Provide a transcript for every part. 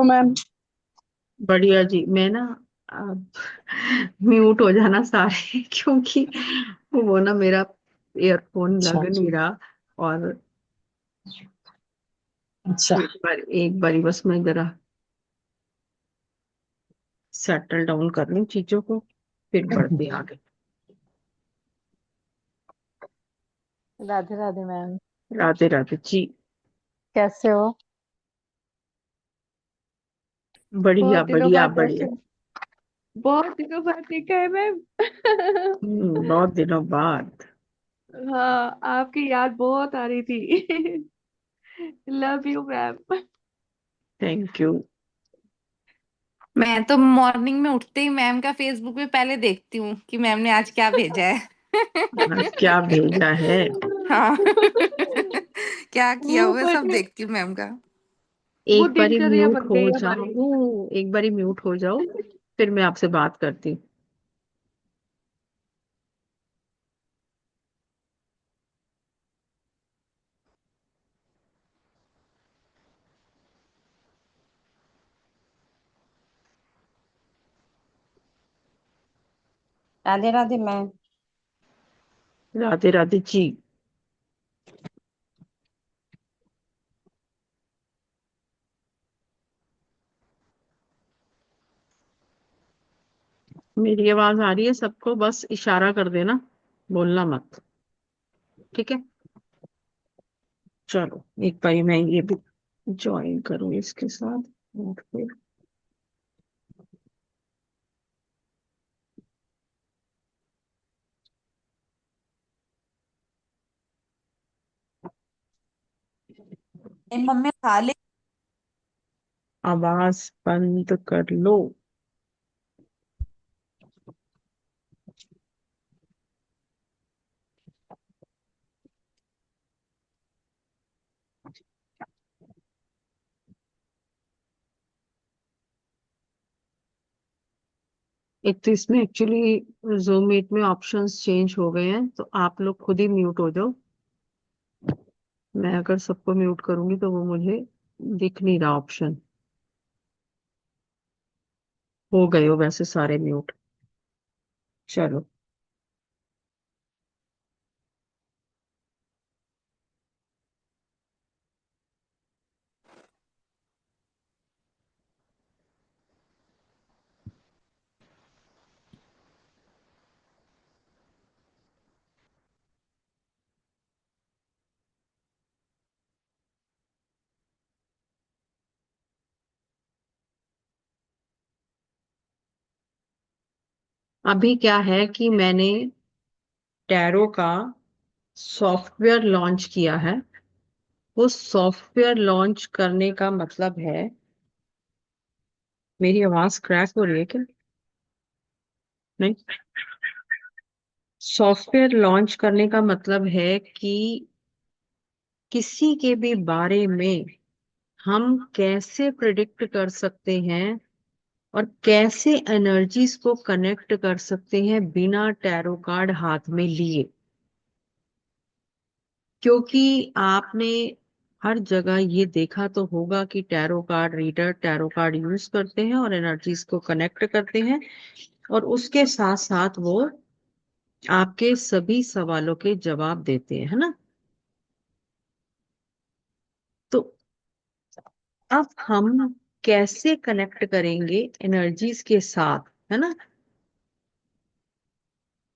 हो मैम? बढ़िया जी। मैं ना अब म्यूट हो जाना सारे क्योंकि वो ना मेरा ईयरफोन अच्छा लग नहीं रहा। और अच्छा। एक बारी बस मैं जरा सेटल डाउन कर लूं चीजों को, फिर बढ़ते आगे। राधे राधे मैम। राधे राधे जी। कैसे हो? बढ़िया बहुत दिनों बढ़िया बाद बढ़िया। वैसे बहुत दिनों बाद देखा है मैम। बहुत दिनों बाद। हाँ, आपकी याद बहुत आ रही थी। Love you ma'am. Thank you. मैं तो मॉर्निंग में उठते ही मैम का फेसबुक पे पहले देखती हूँ कि मैम ने आज क्या भेजा है। आज क्या भेजा है? हाँ। क्या किया वो हुआ है सब पर देखती हूँ मैम का। वो एक बारी दिनचर्या म्यूट बन हो गई हमारी। जाओ, एक बारी म्यूट हो जाओ, फिर मैं आपसे बात करती हूँ। राधे राधे मैम। राधे राधे जी। मेरी आवाज आ रही है सबको? बस इशारा कर देना, बोलना मत। ठीक है। चलो एक बारी मैं ये भी ज्वाइन करूँ इसके साथ, और फिर मम्मी खा ले। आवाज बंद कर लो। एक तो इसमें एक्चुअली जूम मीट में ऑप्शंस चेंज हो गए हैं, तो आप लोग खुद ही म्यूट हो जाओ। मैं अगर सबको म्यूट करूंगी तो वो मुझे दिख नहीं रहा ऑप्शन। हो गए हो वैसे सारे म्यूट। चलो। अभी क्या है कि मैंने टैरो का सॉफ्टवेयर लॉन्च किया है। वो सॉफ्टवेयर लॉन्च करने का मतलब है, मेरी आवाज क्रैक हो रही है क्या? नहीं। सॉफ्टवेयर लॉन्च करने का मतलब है कि किसी के भी बारे में हम कैसे प्रिडिक्ट कर सकते हैं और कैसे एनर्जीज को कनेक्ट कर सकते हैं बिना टैरो कार्ड हाथ में लिए। क्योंकि आपने हर जगह ये देखा तो होगा कि tarot card reader tarot card use करते हैं और एनर्जीज को कनेक्ट करते हैं, और उसके साथ साथ वो आपके सभी सवालों के जवाब देते हैं, है ना? तो अब हम कैसे कनेक्ट करेंगे एनर्जीज के साथ, है ना?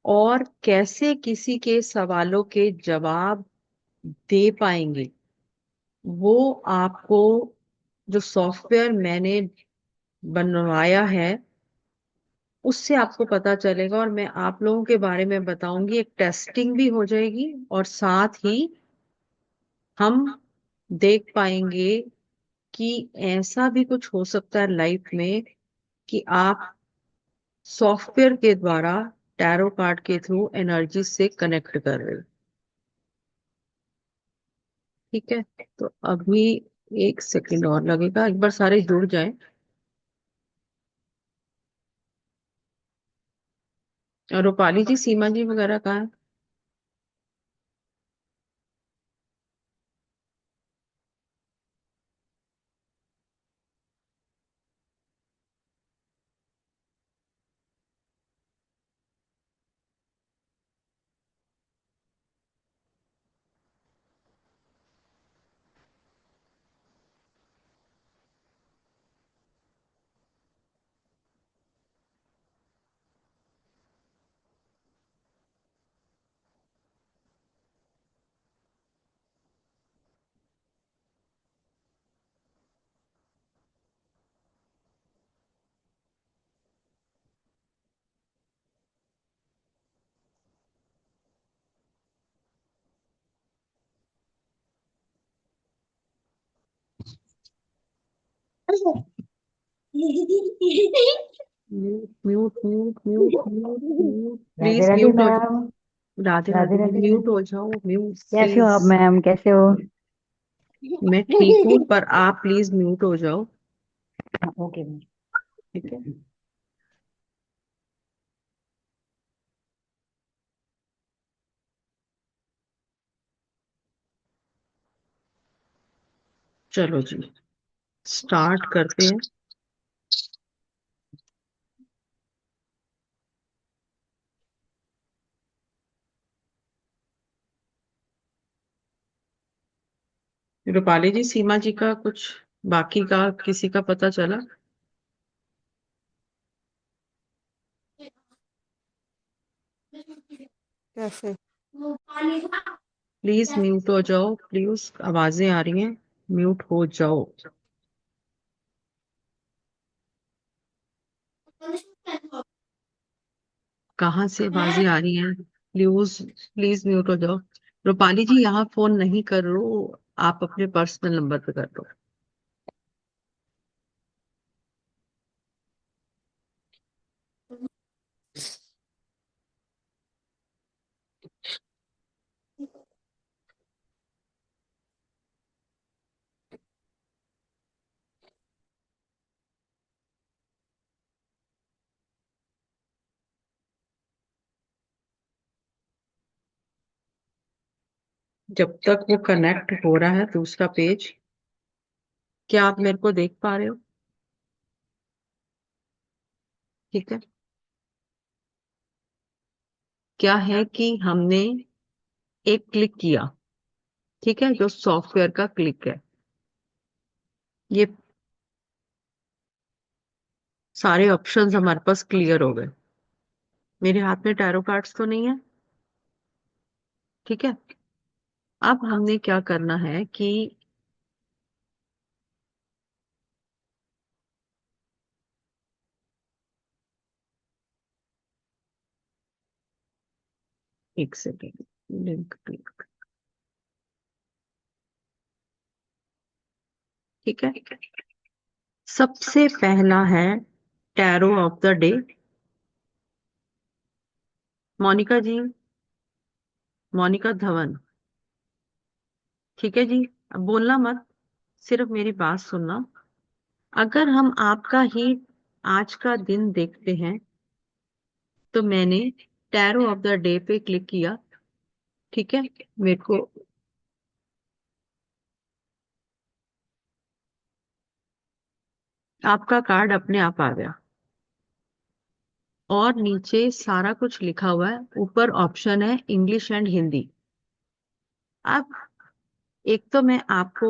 और कैसे किसी के सवालों के जवाब दे पाएंगे, वो आपको, जो सॉफ्टवेयर मैंने बनवाया है उससे आपको पता चलेगा। और मैं आप लोगों के बारे में बताऊंगी, एक टेस्टिंग भी हो जाएगी, और साथ ही हम देख पाएंगे कि ऐसा भी कुछ हो सकता है लाइफ में कि आप सॉफ्टवेयर के द्वारा टैरो कार्ड के थ्रू एनर्जी से कनेक्ट कर रहे हो। ठीक है। तो अभी एक सेकंड और लगेगा, एक बार सारे जुड़ जाएं। और रूपाली जी, सीमा जी वगैरह कहाँ है? Mute mute mute mute mute mute, Radhe please Radhe mute हो मैम। जाओ। Radhe Radhe Radhe, Radhe mute ma'am. हो जाओ, म्यूट कैसे हो प्लीज। आप मैम, कैसे हो? मैं ठीक हूँ, पर आप प्लीज म्यूट हो जाओ। हाँ, ओके मैम। ठीक है। चलो जी, स्टार्ट करते हैं। रूपाली जी, सीमा जी का कुछ बाकी का किसी का पता चला? कैसे? प्लीज म्यूट हो जाओ, प्लीज आवाजें आ रही हैं, म्यूट हो जाओ। कहाँ से आवाजें आ रही हैं? प्लीज प्लीज म्यूट हो जाओ। रूपाली जी, यहाँ फोन नहीं कर रो, आप अपने पर्सनल नंबर पे कर दो। जब तक वो कनेक्ट हो रहा है दूसरा पेज, क्या आप मेरे को देख पा रहे हो? ठीक है। क्या है कि हमने एक क्लिक किया, ठीक है, जो सॉफ्टवेयर का क्लिक है। ये सारे ऑप्शंस हमारे पास क्लियर हो गए। मेरे हाथ में टैरो कार्ड्स तो नहीं है, ठीक है। अब हमने क्या करना है कि एक सेकेंड, लिंक क्लिक, ठीक है। सबसे पहला है tarot of the day. Monika ji, Monika Dhawan, ठीक है जी। अब बोलना मत, सिर्फ मेरी बात सुनना। अगर हम आपका ही आज का दिन देखते हैं, तो मैंने टैरो ऑफ द डे पे क्लिक किया, ठीक है। मेरे को आपका कार्ड अपने आप आ गया, और नीचे सारा कुछ लिखा हुआ है। ऊपर ऑप्शन है इंग्लिश एंड हिंदी। अब एक तो मैं आपको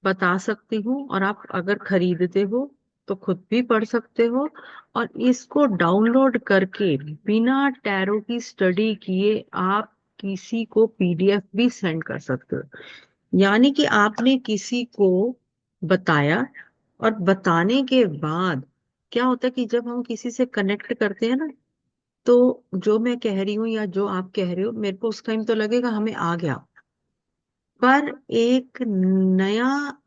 बता सकती हूँ, और आप अगर खरीदते हो तो खुद भी पढ़ सकते हो, और इसको डाउनलोड करके बिना टैरो की स्टडी किए आप किसी को पीडीएफ भी सेंड कर सकते हो। यानी कि आपने किसी को बताया, और बताने के बाद क्या होता है कि जब हम किसी से कनेक्ट करते हैं ना, तो जो मैं कह रही हूँ या जो आप कह रहे हो, मेरे को उस टाइम तो लगेगा हमें आ गया, पर एक नया,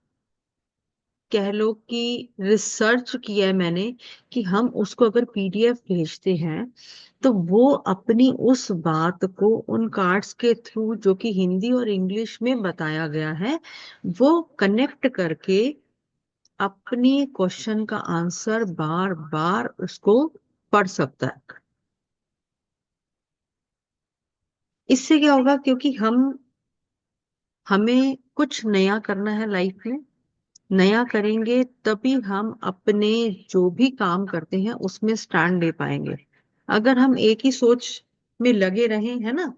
कह लो कि रिसर्च किया है मैंने, कि हम उसको अगर पीडीएफ भेजते हैं, तो वो अपनी उस बात को उन कार्ड्स के थ्रू, जो कि हिंदी और इंग्लिश में बताया गया है, वो कनेक्ट करके अपनी क्वेश्चन का आंसर बार बार उसको पढ़ सकता है। इससे क्या होगा, क्योंकि हमें कुछ नया करना है लाइफ में, नया करेंगे तभी हम अपने जो भी काम करते हैं उसमें स्टैंड ले पाएंगे। अगर हम एक ही सोच में लगे रहे हैं ना,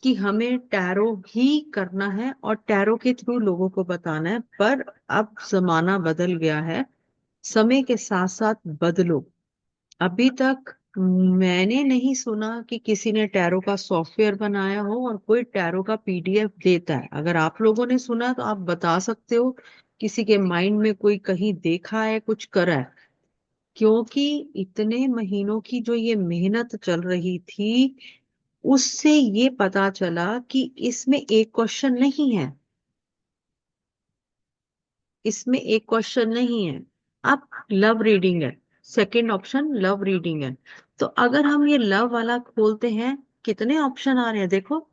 कि हमें टैरो ही करना है और टैरो के थ्रू लोगों को बताना है, पर अब जमाना बदल गया है, समय के साथ साथ बदलो। अभी तक मैंने नहीं सुना कि किसी ने टैरो का सॉफ्टवेयर बनाया हो और कोई टैरो का पीडीएफ देता है। अगर आप लोगों ने सुना तो आप बता सकते हो, किसी के माइंड में कोई कहीं देखा है, कुछ करा है। क्योंकि इतने महीनों की जो ये मेहनत चल रही थी, उससे ये पता चला कि इसमें एक क्वेश्चन नहीं है, इसमें एक क्वेश्चन नहीं है। अब लव रीडिंग है, सेकंड ऑप्शन लव रीडिंग है। तो अगर हम ये लव वाला खोलते हैं, कितने ऑप्शन आ रहे हैं देखो।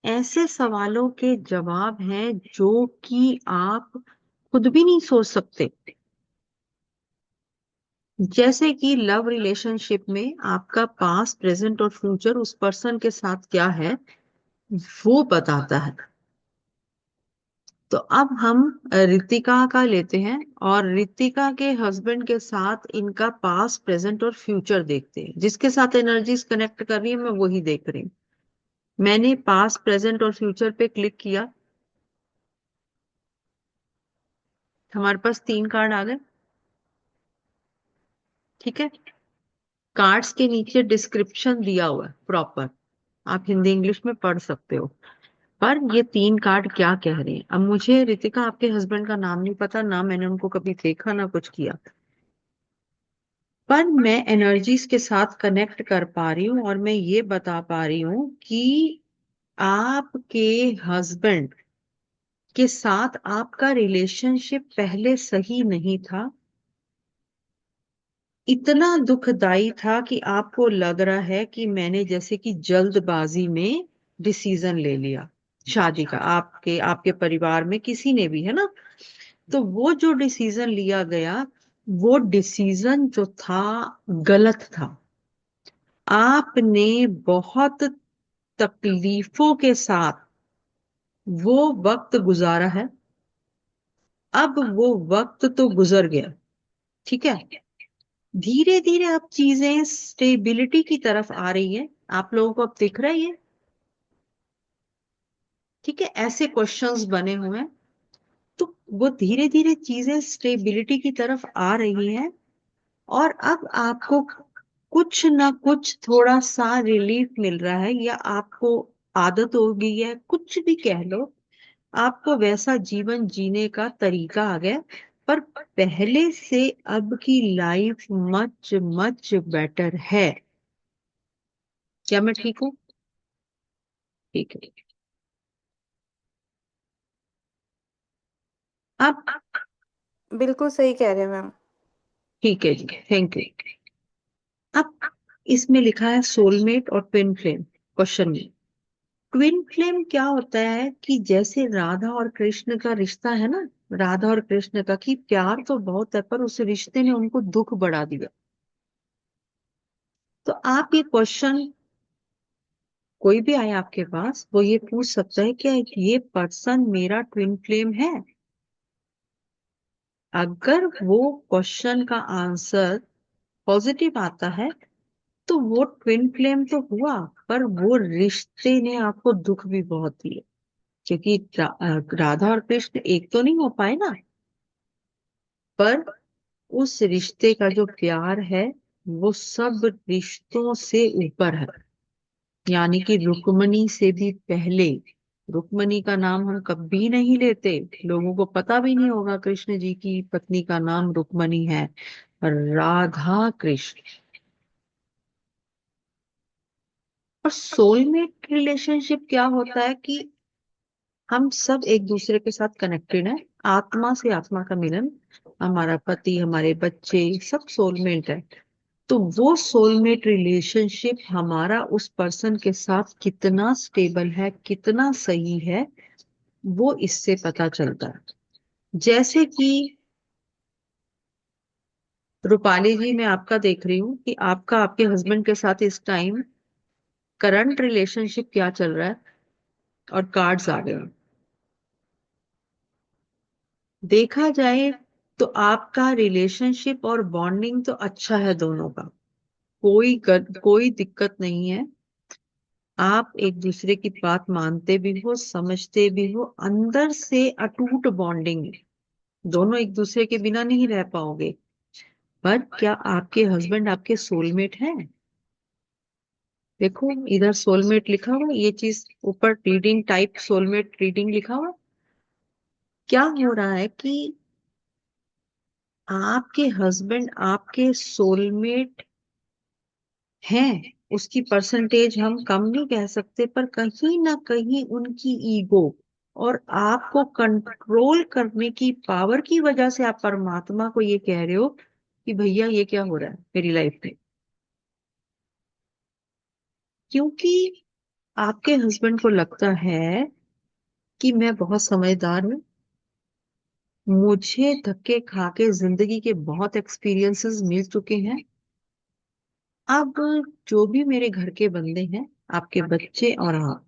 ऐसे सवालों के जवाब हैं जो कि आप खुद भी नहीं सोच सकते। जैसे कि लव रिलेशनशिप में आपका पास्ट, प्रेजेंट और फ्यूचर उस पर्सन के साथ क्या है वो बताता है। तो अब हम रितिका का लेते हैं और रितिका के हस्बैंड के साथ इनका पास्ट, प्रेजेंट और फ्यूचर देखते हैं। जिसके साथ एनर्जीज कनेक्ट कर रही है मैं वही देख रही हूँ। मैंने पास्ट, प्रेजेंट और फ्यूचर पे क्लिक किया, हमारे पास 3 कार्ड आ गए। ठीक है, कार्ड्स के नीचे डिस्क्रिप्शन दिया हुआ है प्रॉपर, आप हिंदी इंग्लिश में पढ़ सकते हो। पर ये 3 कार्ड क्या कह रहे हैं, अब मुझे रितिका आपके हस्बैंड का नाम नहीं पता, ना मैंने उनको कभी देखा ना कुछ किया, पर मैं एनर्जीज के साथ कनेक्ट कर पा रही हूँ और मैं ये बता पा रही हूँ कि आपके हस्बैंड के साथ आपका रिलेशनशिप पहले सही नहीं था। इतना दुखदाई था कि आपको लग रहा है कि मैंने जैसे कि जल्दबाजी में डिसीजन ले लिया शादी का, आपके आपके परिवार में किसी ने भी, है ना। तो वो जो डिसीजन लिया गया, वो डिसीजन जो था गलत था। आपने बहुत तकलीफों के साथ वो वक्त गुजारा है। अब वो वक्त तो गुजर गया, ठीक है। धीरे धीरे अब चीजें स्टेबिलिटी की तरफ आ रही है, आप लोगों को अब दिख रहा है ये, ठीक है। ऐसे क्वेश्चंस बने हुए हैं, तो वो धीरे धीरे चीजें स्टेबिलिटी की तरफ आ रही हैं और अब आपको कुछ ना कुछ थोड़ा सा रिलीफ मिल रहा है, या आपको आदत हो गई है, कुछ भी कह लो, आपको वैसा जीवन जीने का तरीका आ गया। पर पहले से अब की लाइफ मच मच बेटर है। क्या मैं ठीक हूँ? ठीक है। अब बिल्कुल सही कह रहे हैं मैम। ठीक है जी, थैंक यू। अब इसमें लिखा है सोलमेट और ट्विन फ्लेम। क्वेश्चन में ट्विन फ्लेम क्या होता है कि जैसे राधा और कृष्ण का रिश्ता है ना, राधा और कृष्ण का, कि प्यार तो बहुत है पर उस रिश्ते ने उनको दुख बढ़ा दिया। तो आप ये क्वेश्चन, कोई भी आए आपके पास, वो ये पूछ सकता है कि ये पर्सन मेरा ट्विन फ्लेम है। अगर वो क्वेश्चन का आंसर पॉजिटिव आता है तो वो ट्विन फ्लेम तो हुआ, पर वो रिश्ते ने आपको दुख भी बहुत दिए, क्योंकि राधा और कृष्ण एक तो नहीं हो पाए ना। पर उस रिश्ते का जो प्यार है वो सब रिश्तों से ऊपर है, यानी कि रुक्मणी से भी पहले। रुक्मणी का नाम हम कभी नहीं लेते, लोगों को पता भी नहीं होगा कृष्ण जी की पत्नी का नाम रुक्मणी है, राधा कृष्ण। और सोलमेट रिलेशनशिप क्या होता है कि हम सब एक दूसरे के साथ कनेक्टेड हैं, आत्मा से आत्मा का मिलन, हमारा पति, हमारे बच्चे, सब सोलमेट है। तो वो सोलमेट रिलेशनशिप हमारा उस पर्सन के साथ कितना स्टेबल है, कितना सही है, वो इससे पता चलता है। जैसे कि रूपाली जी, मैं आपका देख रही हूँ कि आपका आपके हस्बैंड के साथ इस टाइम करंट रिलेशनशिप क्या चल रहा है, और कार्ड्स आ गए हैं। देखा जाए तो आपका रिलेशनशिप और बॉन्डिंग तो अच्छा है दोनों का, कोई दिक्कत नहीं है। आप एक दूसरे की बात मानते भी हो, समझते भी हो, अंदर से अटूट बॉन्डिंग है, दोनों एक दूसरे के बिना नहीं रह पाओगे। पर क्या आपके हस्बैंड आपके सोलमेट हैं? देखो इधर सोलमेट लिखा हुआ, ये चीज ऊपर रीडिंग टाइप सोलमेट रीडिंग लिखा हुआ। क्या हो रहा है कि आपके हस्बैंड आपके सोलमेट हैं, उसकी परसेंटेज हम कम नहीं कह सकते, पर कहीं ना कहीं उनकी ईगो और आपको कंट्रोल करने की पावर की वजह से आप परमात्मा को ये कह रहे हो कि भैया ये क्या हो रहा है मेरी लाइफ में। क्योंकि आपके हस्बैंड को लगता है कि मैं बहुत समझदार हूँ, मुझे धक्के खा के जिंदगी के बहुत एक्सपीरियंसेस मिल चुके हैं। अब जो भी मेरे घर के बंदे हैं, आपके बच्चे और आप,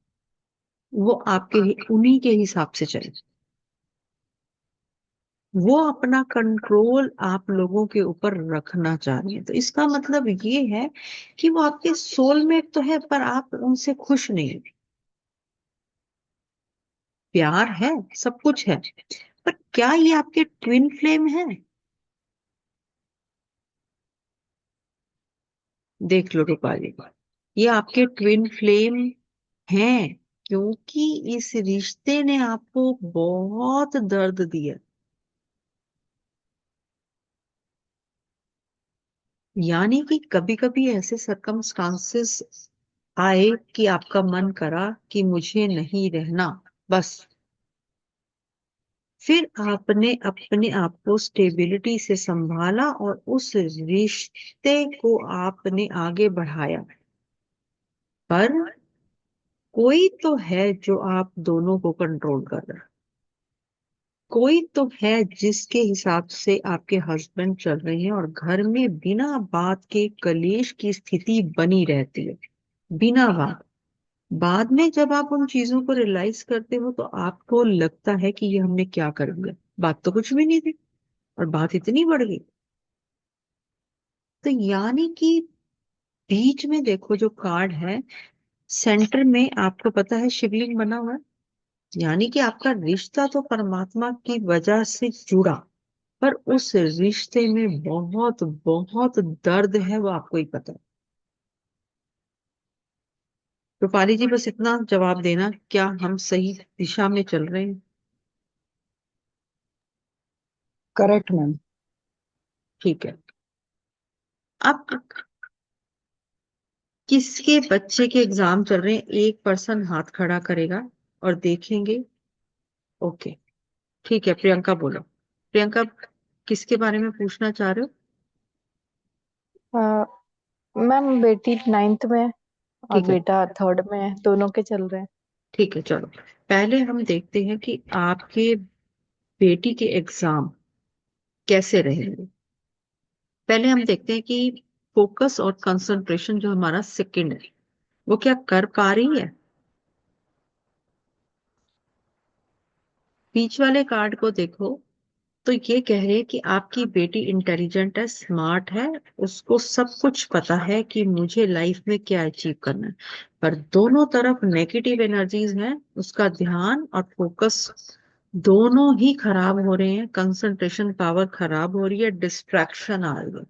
वो आपके उन्हीं के हिसाब से चले। वो अपना कंट्रोल आप लोगों के ऊपर रखना चाह रहे हैं। तो इसका मतलब ये है कि वो आपके सोलमेट तो है, पर आप उनसे खुश नहीं हैं। प्यार है, सब कुछ है, पर क्या ये आपके ट्विन फ्लेम है? देख लो रूपाली, ये आपके ट्विन फ्लेम हैं, क्योंकि इस रिश्ते ने आपको बहुत दर्द दिया। यानी कि कभी कभी ऐसे सरकमस्टांसेस आए कि आपका मन करा कि मुझे नहीं रहना, बस। फिर आपने अपने आप को स्टेबिलिटी से संभाला और उस रिश्ते को आपने आगे बढ़ाया। पर कोई तो है जो आप दोनों को कंट्रोल कर रहा है। कोई तो है जिसके हिसाब से आपके हस्बैंड चल रहे हैं, और घर में बिना बात के कलेश की स्थिति बनी रहती है, बिना बात। बाद में जब आप उन चीजों को रियलाइज करते हो तो आपको लगता है कि ये हमने क्या कर दिया, बात तो कुछ भी नहीं थी और बात इतनी बढ़ गई। तो यानी कि बीच में देखो जो कार्ड है, सेंटर में आपको पता है शिवलिंग बना हुआ है। यानी कि आपका रिश्ता तो परमात्मा की वजह से जुड़ा, पर उस रिश्ते में बहुत बहुत दर्द है, वो आपको ही पता है। रूपाली जी, बस इतना जवाब देना, क्या हम सही दिशा में चल रहे हैं? Correct ma'am. ठीक है। अब किसके बच्चे के एग्जाम चल रहे हैं, एक पर्सन हाथ खड़ा करेगा और देखेंगे। ओके, ठीक है, प्रियंका बोलो। प्रियंका, किसके बारे में पूछना चाह रहे हो? मैम बेटी 9th में है और ठीक है, बेटा 3rd में है, दोनों के चल रहे हैं। ठीक है, चलो पहले हम देखते हैं कि आपके बेटी के एग्जाम कैसे रहेंगे। पहले हम देखते हैं कि फोकस और कंसंट्रेशन जो हमारा सेकंड है, वो क्या कर पा रही है। बीच वाले कार्ड को देखो तो ये कह रहे हैं कि आपकी बेटी इंटेलिजेंट है, स्मार्ट है, उसको सब कुछ पता है कि मुझे लाइफ में क्या अचीव करना है। पर दोनों तरफ नेगेटिव एनर्जीज हैं, उसका ध्यान और फोकस दोनों ही खराब हो रहे हैं, कंसंट्रेशन पावर खराब हो रही है, डिस्ट्रैक्शन आ रही है।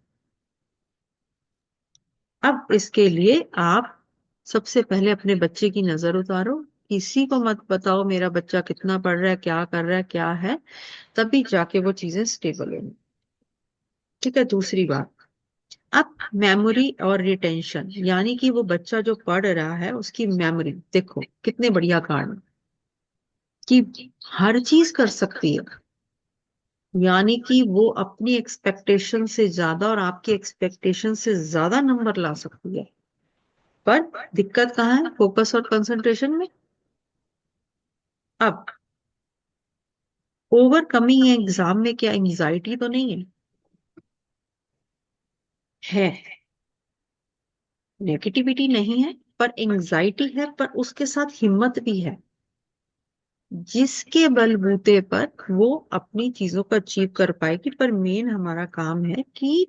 अब इसके लिए आप सबसे पहले अपने बच्चे की नजर उतारो, किसी को मत बताओ मेरा बच्चा कितना पढ़ रहा है, क्या कर रहा है, क्या है, तभी जाके वो चीजें स्टेबल होंगी। ठीक है, दूसरी बात, अब मेमोरी और रिटेंशन, यानी कि वो बच्चा जो पढ़ रहा है उसकी मेमोरी देखो कितने बढ़िया कार्ड कि हर चीज कर सकती है। यानी कि वो अपनी एक्सपेक्टेशन से ज्यादा और आपकी एक्सपेक्टेशन से ज्यादा नंबर ला सकती है। पर दिक्कत कहाँ है, फोकस और कंसंट्रेशन में। अब ओवरकमिंग एग्जाम में क्या एंजाइटी तो नहीं है? है, नेगेटिविटी नहीं है, पर एंजाइटी है, पर उसके साथ हिम्मत भी है, जिसके बलबूते पर वो अपनी चीजों को अचीव कर पाएगी। पर मेन हमारा काम है कि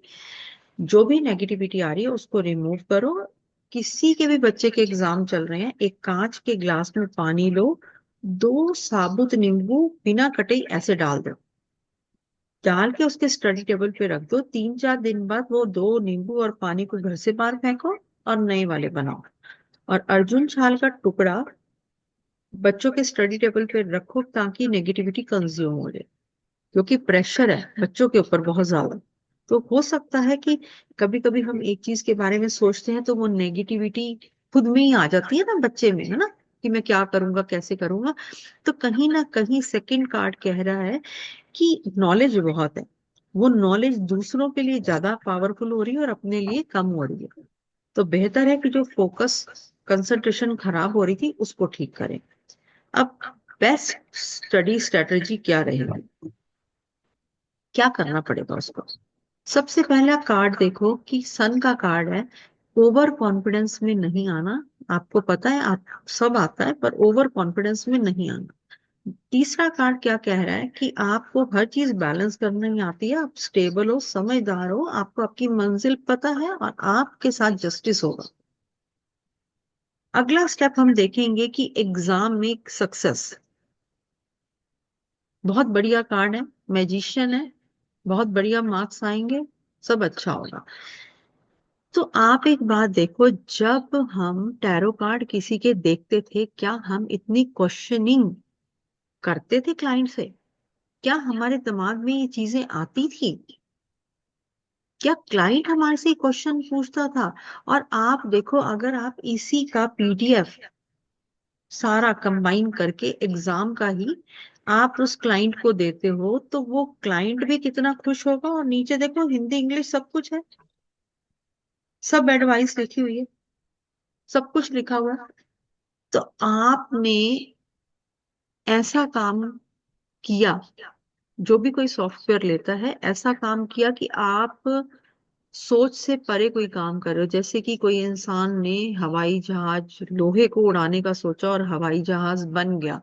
जो भी नेगेटिविटी आ रही है उसको रिमूव करो। किसी के भी बच्चे के एग्जाम चल रहे हैं, एक कांच के ग्लास में पानी लो, 2 साबुत नींबू बिना कटे ऐसे डाल दो, डाल के उसके स्टडी टेबल पे रख दो। 3-4 दिन बाद वो 2 नींबू और पानी को घर से बाहर फेंको और नए वाले बनाओ। और अर्जुन छाल का टुकड़ा बच्चों के स्टडी टेबल पे रखो ताकि नेगेटिविटी कंज्यूम हो जाए, क्योंकि प्रेशर है बच्चों के ऊपर बहुत ज्यादा। तो हो सकता है कि कभी कभी हम एक चीज के बारे में सोचते हैं तो वो नेगेटिविटी खुद में ही आ जाती है ना, बच्चे में, है ना, कि मैं क्या करूंगा, कैसे करूंगा। तो कहीं ना कहीं सेकंड कार्ड कह रहा है कि नॉलेज बहुत है, वो नॉलेज दूसरों के लिए ज्यादा पावरफुल हो रही है और अपने लिए कम हो रही है। तो बेहतर है कि जो फोकस, कंसंट्रेशन खराब हो रही थी उसको ठीक करें। अब बेस्ट स्टडी स्ट्रेटजी क्या रहेगी, क्या करना पड़ेगा उसको। सबसे पहला कार्ड देखो कि सन का कार्ड है, ओवर कॉन्फिडेंस में नहीं आना। आपको पता है, आप सब आता है, पर ओवर कॉन्फिडेंस में नहीं आना। तीसरा कार्ड क्या कह रहा है कि आपको हर चीज बैलेंस करना ही आती है, आप स्टेबल हो, समझदार हो, आपको आपकी मंजिल पता है और आपके साथ जस्टिस होगा। अगला स्टेप हम देखेंगे कि एग्जाम में सक्सेस। बहुत बढ़िया कार्ड है, मैजिशियन है, बहुत बढ़िया मार्क्स आएंगे, सब अच्छा होगा। तो आप एक बात देखो, जब हम टैरो कार्ड किसी के देखते थे, क्या हम इतनी क्वेश्चनिंग करते थे क्लाइंट से? क्या हमारे दिमाग में ये चीजें आती थी? क्या क्लाइंट हमारे से क्वेश्चन पूछता था? और आप देखो, अगर आप इसी का पीडीएफ सारा कंबाइन करके एग्जाम का ही आप उस क्लाइंट को देते हो, तो वो क्लाइंट भी कितना खुश होगा। और नीचे देखो, हिंदी इंग्लिश सब कुछ है, सब एडवाइस लिखी हुई है, सब कुछ लिखा हुआ है। तो आपने ऐसा काम किया, जो भी कोई सॉफ्टवेयर लेता है ऐसा काम किया कि आप सोच से परे कोई काम कर रहे हो। जैसे कि कोई इंसान ने हवाई जहाज, लोहे को उड़ाने का सोचा और हवाई जहाज बन गया।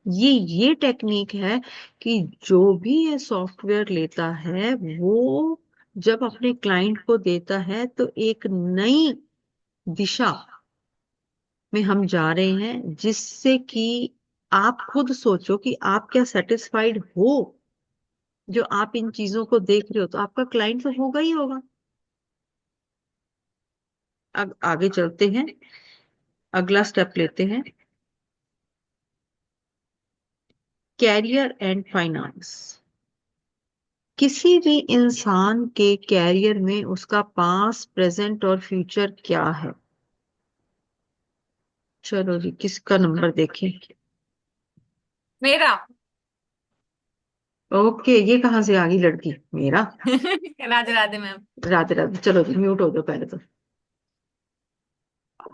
ये टेक्निक है कि जो भी ये सॉफ्टवेयर लेता है, वो जब अपने क्लाइंट को देता है तो एक नई दिशा में हम जा रहे हैं, जिससे कि आप खुद सोचो कि आप क्या सेटिस्फाइड हो जो आप इन चीजों को देख रहे हो, तो आपका क्लाइंट तो होगा ही होगा। अब आगे चलते हैं, अगला स्टेप लेते हैं, कैरियर एंड फाइनेंस। किसी भी इंसान के कैरियर में उसका पास्ट, प्रेजेंट और फ्यूचर क्या है। चलो जी, किसका नंबर देखें। मेरा। ओके, ये कहाँ से आ गई लड़की, मेरा? राधे राधे मैम। राधे राधे। चलो जी, म्यूट हो जाओ पहले तो।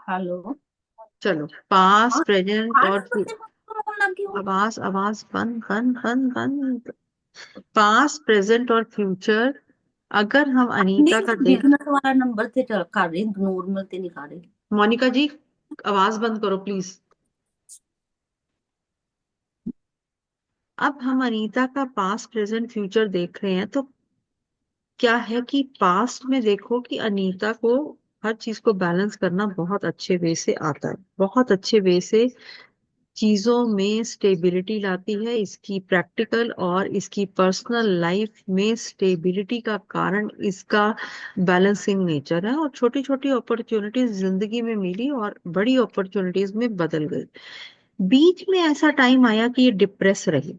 हेलो। चलो, पास्ट, हाँ, प्रेजेंट हाँ, और नंबर से बोलना क्यों? आवाज आवाज बंद बंद बंद बंद। पास्ट, प्रेजेंट और फ्यूचर, अगर हम अनीता नहीं, का देख। बिजनेस वाला नंबर से कर रहे, नॉर्मल से नहीं कर रहे। मोनिका जी, आवाज बंद करो प्लीज। अब हम अनीता का पास्ट, प्रेजेंट, फ्यूचर देख रहे हैं, तो क्या है कि पास्ट में देखो कि अनीता को हर चीज को बैलेंस करना बहुत अच्छे वे से आता है, बहुत अच्छे वे से चीजों में स्टेबिलिटी लाती है। इसकी प्रैक्टिकल और इसकी पर्सनल लाइफ में स्टेबिलिटी का कारण इसका बैलेंसिंग नेचर है। और छोटी छोटी अपॉर्चुनिटीज जिंदगी में मिली और बड़ी अपॉर्चुनिटीज में बदल गई। बीच में ऐसा टाइम आया कि ये डिप्रेस रही,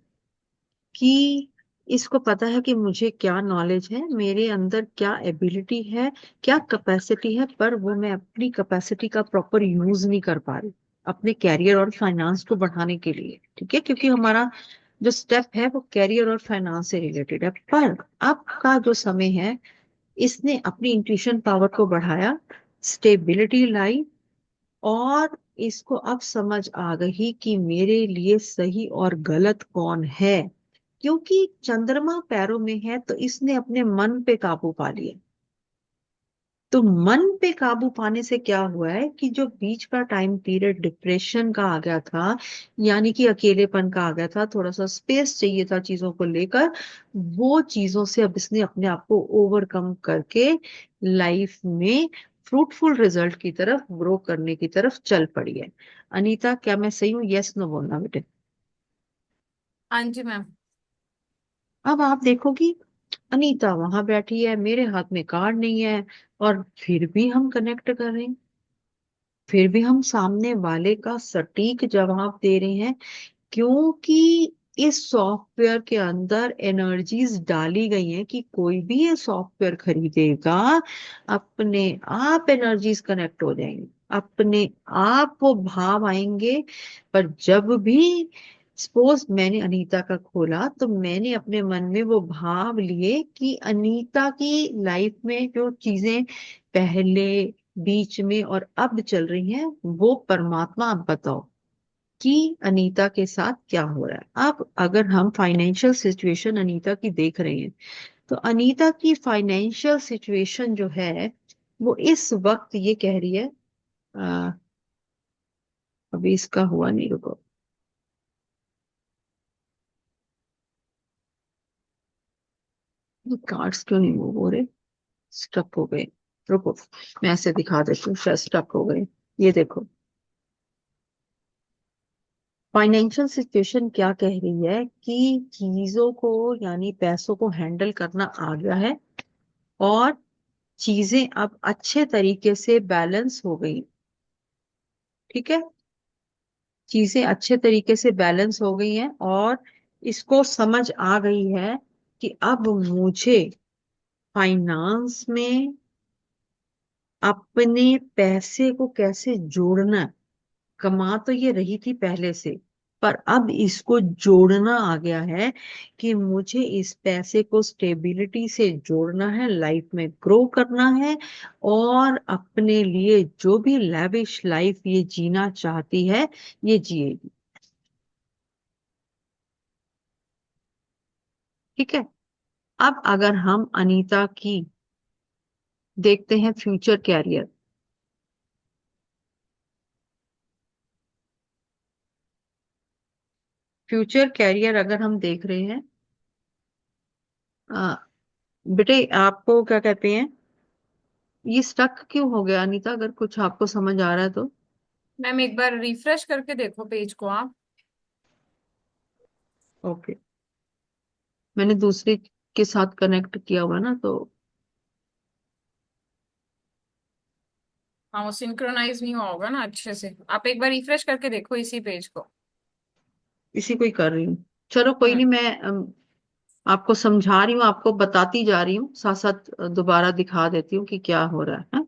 कि इसको पता है कि मुझे क्या नॉलेज है, मेरे अंदर क्या एबिलिटी है, क्या कैपेसिटी है, पर वो मैं अपनी कैपेसिटी का प्रॉपर यूज नहीं कर पा रही अपने कैरियर और फाइनेंस को बढ़ाने के लिए। ठीक है, क्योंकि हमारा जो स्टेप है वो कैरियर और फाइनेंस से रिलेटेड है। पर अब का जो समय है, इसने अपनी इंट्यूशन पावर को बढ़ाया, स्टेबिलिटी लाई, और इसको अब समझ आ गई कि मेरे लिए सही और गलत कौन है। क्योंकि चंद्रमा पैरों में है, तो इसने अपने मन पे काबू पा लिया। तो मन पे काबू पाने से क्या हुआ है कि जो बीच का टाइम पीरियड डिप्रेशन का आ गया था, यानी कि अकेलेपन का आ गया था, थोड़ा सा स्पेस चाहिए था चीजों को लेकर, वो चीजों से अब इसने अपने आप को ओवरकम करके लाइफ में फ्रूटफुल रिजल्ट की तरफ, ग्रो करने की तरफ चल पड़ी है। अनीता, क्या मैं सही हूँ? यस नो बोलना बेटे। हाँ जी मैम। अब आप देखो कि अनीता वहां बैठी है, मेरे हाथ में कार्ड नहीं है, और फिर भी हम कनेक्ट कर रहे हैं, फिर भी हम सामने वाले का सटीक जवाब दे रहे हैं। क्योंकि इस सॉफ्टवेयर के अंदर एनर्जीज डाली गई हैं कि कोई भी ये सॉफ्टवेयर खरीदेगा, अपने आप एनर्जीज कनेक्ट हो जाएंगी, अपने आप वो भाव आएंगे। पर जब भी सपोज मैंने अनीता का खोला तो मैंने अपने मन में वो भाव लिए कि अनीता की लाइफ में जो चीजें पहले, बीच में और अब चल रही हैं, वो परमात्मा आप बताओ कि अनीता के साथ क्या हो रहा है। अब अगर हम फाइनेंशियल सिचुएशन अनीता की देख रहे हैं, तो अनीता की फाइनेंशियल सिचुएशन जो है वो इस वक्त ये कह रही है, आ, अभी इसका हुआ नहीं, रुको, ये कार्ड्स क्यों नहीं मूव हो रहे, स्टक हो गए, रुको मैं ऐसे दिखा देती हूँ, शायद स्टक हो गए। ये देखो, फाइनेंशियल सिचुएशन क्या कह रही है कि चीजों को यानी पैसों को हैंडल करना आ गया है, और चीजें अब अच्छे तरीके से बैलेंस हो गई। ठीक है, चीजें अच्छे तरीके से बैलेंस हो गई हैं, और इसको समझ आ गई है कि अब मुझे फाइनेंस में अपने पैसे को कैसे जोड़ना है। कमा तो ये रही थी पहले से, पर अब इसको जोड़ना आ गया है कि मुझे इस पैसे को स्टेबिलिटी से जोड़ना है, लाइफ में ग्रो करना है, और अपने लिए जो भी लैविश लाइफ ये जीना चाहती है ये जिएगी। ठीक है, अब अगर हम अनीता की देखते हैं फ्यूचर कैरियर, फ्यूचर कैरियर अगर हम देख रहे हैं, आ, बेटे आपको क्या कहते हैं, ये स्टक क्यों हो गया अनीता, अगर कुछ आपको समझ आ रहा है तो। मैम एक बार रिफ्रेश करके देखो पेज को आप। ओके, मैंने दूसरे के साथ कनेक्ट किया हुआ ना, तो हाँ वो सिंक्रोनाइज नहीं हुआ होगा ना अच्छे से, आप एक बार रिफ्रेश करके देखो इसी पेज को। इसी को ही कर रही हूँ। चलो कोई हम्म। नहीं, मैं आपको समझा रही हूँ, आपको बताती जा रही हूँ, साथ साथ दोबारा दिखा देती हूँ कि क्या हो रहा है, हाँ?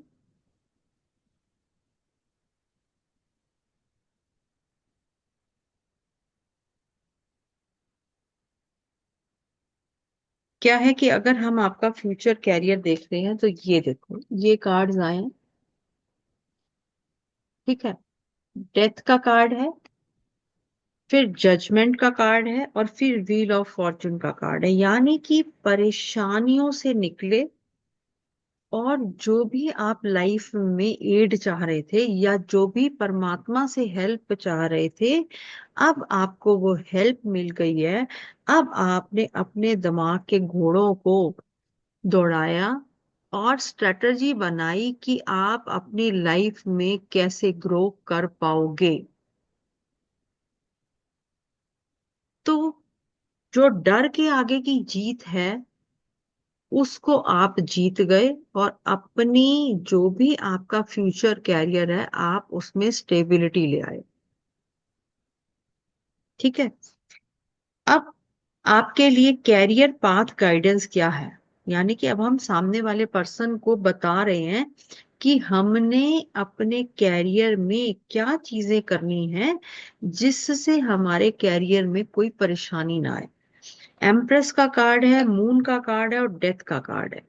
क्या है कि अगर हम आपका फ्यूचर कैरियर देख रहे हैं तो ये देखो, ये कार्ड्स आए हैं। ठीक है, डेथ का कार्ड है, फिर जजमेंट का कार्ड है, और फिर व्हील ऑफ फॉर्चून का कार्ड है, यानी कि परेशानियों से निकले, और जो भी आप लाइफ में एड चाह रहे थे या जो भी परमात्मा से हेल्प चाह रहे थे, अब आपको वो हेल्प मिल गई है। अब आपने अपने दिमाग के घोड़ों को दौड़ाया और स्ट्रेटजी बनाई कि आप अपनी लाइफ में कैसे ग्रो कर पाओगे। तो जो डर के आगे की जीत है उसको आप जीत गए, और अपनी जो भी आपका फ्यूचर कैरियर है आप उसमें स्टेबिलिटी ले आए। ठीक है, अब आपके लिए कैरियर पाथ गाइडेंस क्या है, यानी कि अब हम सामने वाले पर्सन को बता रहे हैं कि हमने अपने कैरियर में क्या चीजें करनी है जिससे हमारे कैरियर में कोई परेशानी ना आए। एम्प्रेस का कार्ड है, मून का कार्ड है, और डेथ का कार्ड है,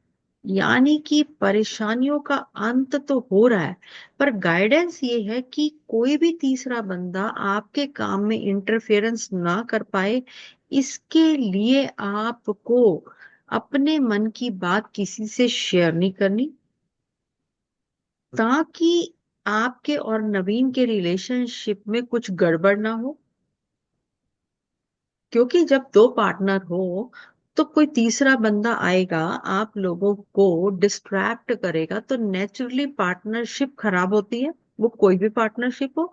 यानी कि परेशानियों का अंत तो हो रहा है, पर गाइडेंस ये है कि कोई भी तीसरा बंदा आपके काम में इंटरफेरेंस ना कर पाए। इसके लिए आपको अपने मन की बात किसी से शेयर नहीं करनी, ताकि आपके और नवीन के रिलेशनशिप में कुछ गड़बड़ ना हो। क्योंकि जब दो पार्टनर हो तो कोई तीसरा बंदा आएगा, आप लोगों को डिस्ट्रैक्ट करेगा, तो नेचुरली पार्टनरशिप खराब होती है, वो कोई भी पार्टनरशिप हो।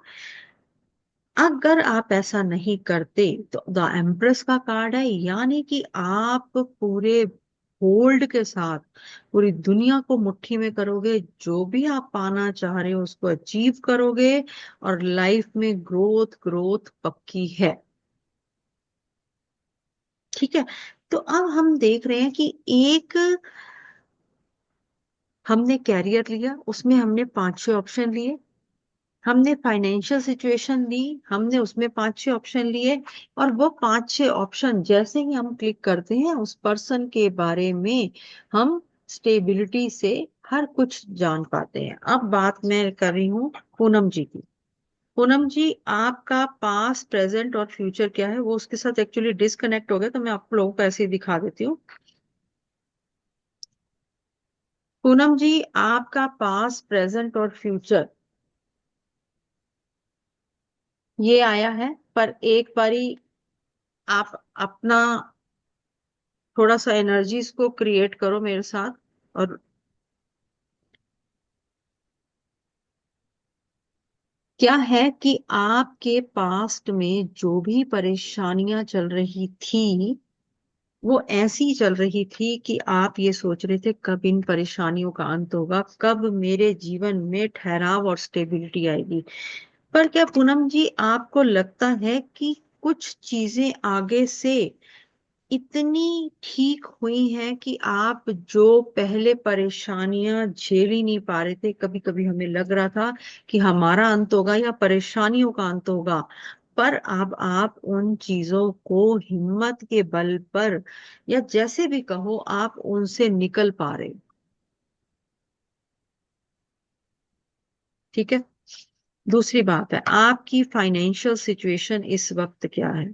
अगर आप ऐसा नहीं करते तो द एम्प्रेस का कार्ड है, यानी कि आप पूरे होल्ड के साथ पूरी दुनिया को मुट्ठी में करोगे, जो भी आप पाना चाह रहे हो उसको अचीव करोगे, और लाइफ में ग्रोथ ग्रोथ पक्की है। ठीक है। तो अब हम देख रहे हैं कि एक हमने कैरियर लिया, उसमें हमने 5-6 ऑप्शन लिए। हमने फाइनेंशियल सिचुएशन ली, हमने उसमें 5-6 ऑप्शन लिए। और वो 5-6 ऑप्शन जैसे ही हम क्लिक करते हैं उस पर्सन के बारे में हम स्टेबिलिटी से हर कुछ जान पाते हैं। अब बात मैं कर रही हूँ पूनम जी की। पूनम जी, आपका पास्ट, प्रेजेंट और फ्यूचर क्या है? वो उसके साथ एक्चुअली डिस्कनेक्ट हो गया, तो मैं आप लोगों को ऐसे ही दिखा देती हूँ। पूनम जी, आपका पास्ट, प्रेजेंट और फ्यूचर ये आया है, पर एक बारी आप अपना थोड़ा सा एनर्जीज को क्रिएट करो मेरे साथ। और क्या है कि आपके पास्ट में जो भी परेशानियां चल रही थी वो ऐसी चल रही थी कि आप ये सोच रहे थे कब इन परेशानियों का अंत होगा, कब मेरे जीवन में ठहराव और स्टेबिलिटी आएगी। पर क्या पूनम जी, आपको लगता है कि कुछ चीजें आगे से इतनी ठीक हुई हैं कि आप जो पहले परेशानियां झेल ही नहीं पा रहे थे, कभी कभी हमें लग रहा था कि हमारा अंत होगा या परेशानियों का अंत होगा, पर अब आप उन चीजों को हिम्मत के बल पर या जैसे भी कहो आप उनसे निकल पा रहे हो। ठीक है। दूसरी बात है, आपकी फाइनेंशियल सिचुएशन इस वक्त क्या है?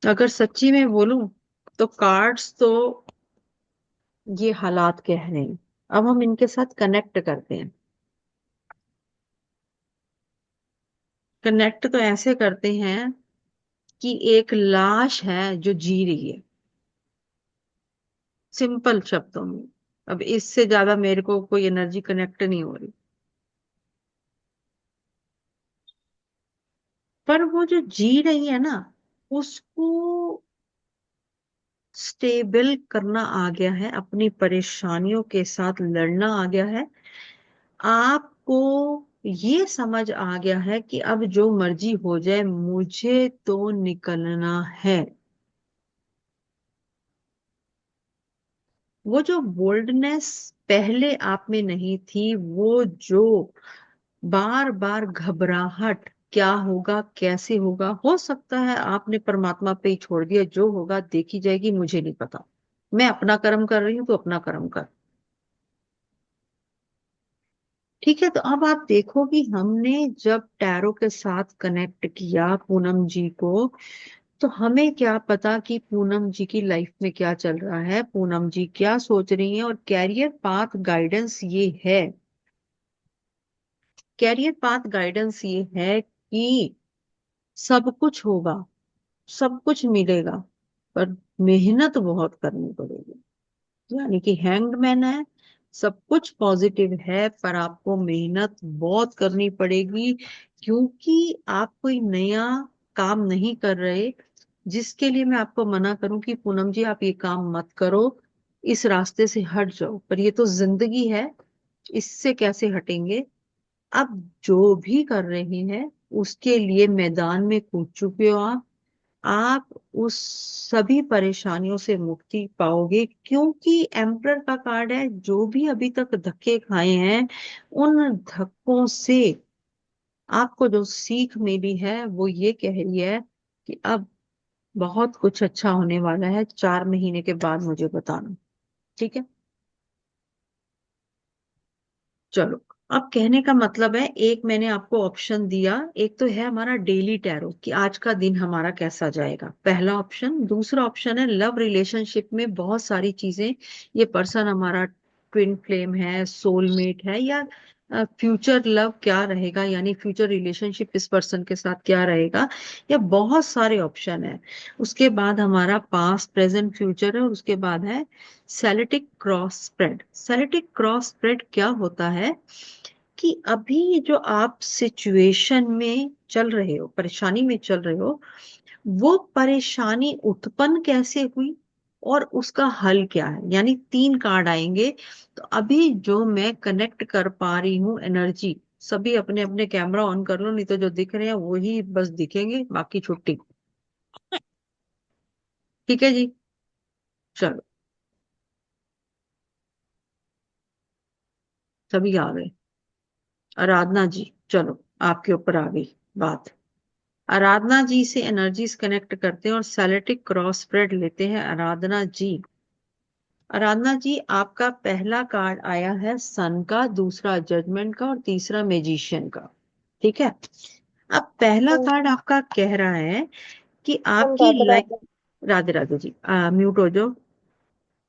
अगर सच्ची में बोलूं तो कार्ड्स तो ये हालात कह रहे हैं। अब हम इनके साथ कनेक्ट करते हैं। कनेक्ट तो ऐसे करते हैं कि एक लाश है जो जी रही है, सिंपल शब्दों में। अब इससे ज्यादा मेरे को कोई एनर्जी कनेक्ट नहीं हो रही। पर वो जो जी रही है ना, उसको स्टेबल करना आ गया है, अपनी परेशानियों के साथ लड़ना आ गया है। आपको ये समझ आ गया है कि अब जो मर्जी हो जाए मुझे तो निकलना है। वो जो बोल्डनेस पहले आप में नहीं थी, वो जो बार बार घबराहट, क्या होगा कैसे होगा, हो सकता है आपने परमात्मा पे ही छोड़ दिया, जो होगा देखी जाएगी, मुझे नहीं पता, मैं अपना कर्म कर रही हूँ तो अपना कर्म कर। ठीक है। तो अब आप देखो कि हमने जब टैरो के साथ कनेक्ट किया पूनम जी को, तो हमें क्या पता कि पूनम जी की लाइफ में क्या चल रहा है, पूनम जी क्या सोच रही हैं। और कैरियर पाथ गाइडेंस ये है, कैरियर पाथ गाइडेंस ये है कि सब कुछ होगा, सब कुछ मिलेगा, पर मेहनत बहुत करनी पड़ेगी। यानी कि हैंग्ड मैन है, सब कुछ पॉजिटिव है पर आपको मेहनत बहुत करनी पड़ेगी, क्योंकि आप कोई नया काम नहीं कर रहे जिसके लिए मैं आपको मना करूं कि पूनम जी आप ये काम मत करो, इस रास्ते से हट जाओ। पर ये तो जिंदगी है, इससे कैसे हटेंगे? अब जो भी कर रहे हैं उसके लिए मैदान में कूद चुके हो आप उस सभी परेशानियों से मुक्ति पाओगे, क्योंकि एम्परर का कार्ड है। जो भी अभी तक धक्के खाए हैं उन धक्कों से आपको जो सीख मिली है वो ये कह रही है कि अब बहुत कुछ अच्छा होने वाला है, 4 महीने के बाद मुझे बताना। ठीक है। चलो, अब कहने का मतलब है, एक मैंने आपको ऑप्शन दिया, एक तो है हमारा डेली टैरो कि आज का दिन हमारा कैसा जाएगा, पहला ऑप्शन। दूसरा ऑप्शन है लव रिलेशनशिप में बहुत सारी चीजें, ये पर्सन हमारा ट्विन फ्लेम है, सोलमेट है, या फ्यूचर लव क्या रहेगा, यानी फ्यूचर रिलेशनशिप इस पर्सन के साथ क्या रहेगा, या बहुत सारे ऑप्शन है। उसके बाद हमारा पास्ट, प्रेजेंट, फ्यूचर है, और उसके बाद है सेलेटिक क्रॉस स्प्रेड। सेलेटिक क्रॉस स्प्रेड क्या होता है कि अभी जो आप सिचुएशन में चल रहे हो, परेशानी में चल रहे हो, वो परेशानी उत्पन्न कैसे हुई और उसका हल क्या है, यानी 3 कार्ड आएंगे। तो अभी जो मैं कनेक्ट कर पा रही हूँ एनर्जी, सभी अपने अपने कैमरा ऑन कर लो, नहीं तो जो दिख रहे हैं वही बस दिखेंगे, बाकी छुट्टी। ठीक है जी, चलो सभी आ गए। आराधना जी, चलो आपके ऊपर आ गई बात। आराधना जी से एनर्जीज कनेक्ट करते हैं और सेलेटिक क्रॉस स्प्रेड लेते हैं। आराधना जी, आराधना जी, आपका पहला कार्ड आया है सन का, दूसरा जजमेंट का और तीसरा मैजिशियन का। ठीक है, अब पहला मैम कार्ड आपका कह रहा है कि मैम, आपकी राधे लाइफ, राधे। राधे राधे जी, म्यूट हो जाओ।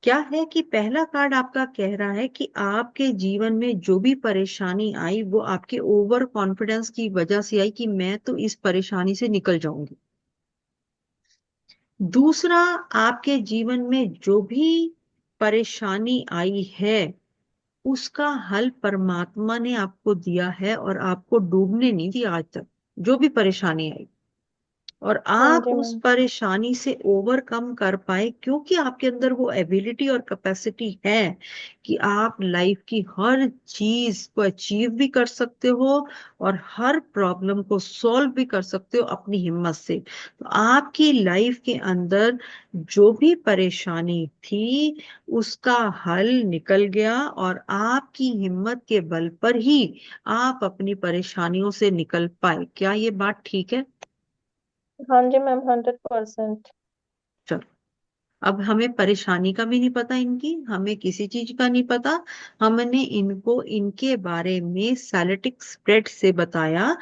क्या है कि पहला कार्ड आपका कह रहा है कि आपके जीवन में जो भी परेशानी आई वो आपके ओवर कॉन्फिडेंस की वजह से आई कि मैं तो इस परेशानी से निकल जाऊंगी। दूसरा, आपके जीवन में जो भी परेशानी आई है उसका हल परमात्मा ने आपको दिया है और आपको डूबने नहीं दिया आज तक। जो भी परेशानी आई और हाँ आप जी उस मैम। परेशानी से ओवरकम कर पाए, क्योंकि आपके अंदर वो एबिलिटी और कैपेसिटी है कि आप लाइफ की हर चीज को अचीव भी कर सकते हो और हर प्रॉब्लम को सॉल्व भी कर सकते हो अपनी हिम्मत से। तो आपकी लाइफ के अंदर जो भी परेशानी थी उसका हल निकल गया और आपकी हिम्मत के बल पर ही आप अपनी परेशानियों से निकल पाए। क्या ये बात ठीक है? हाँ जी मैम, 100%। चलो, अब हमें परेशानी का भी नहीं पता इनकी, हमें किसी चीज का नहीं पता। हमने इनको इनके बारे में सैलेटिक स्प्रेड से बताया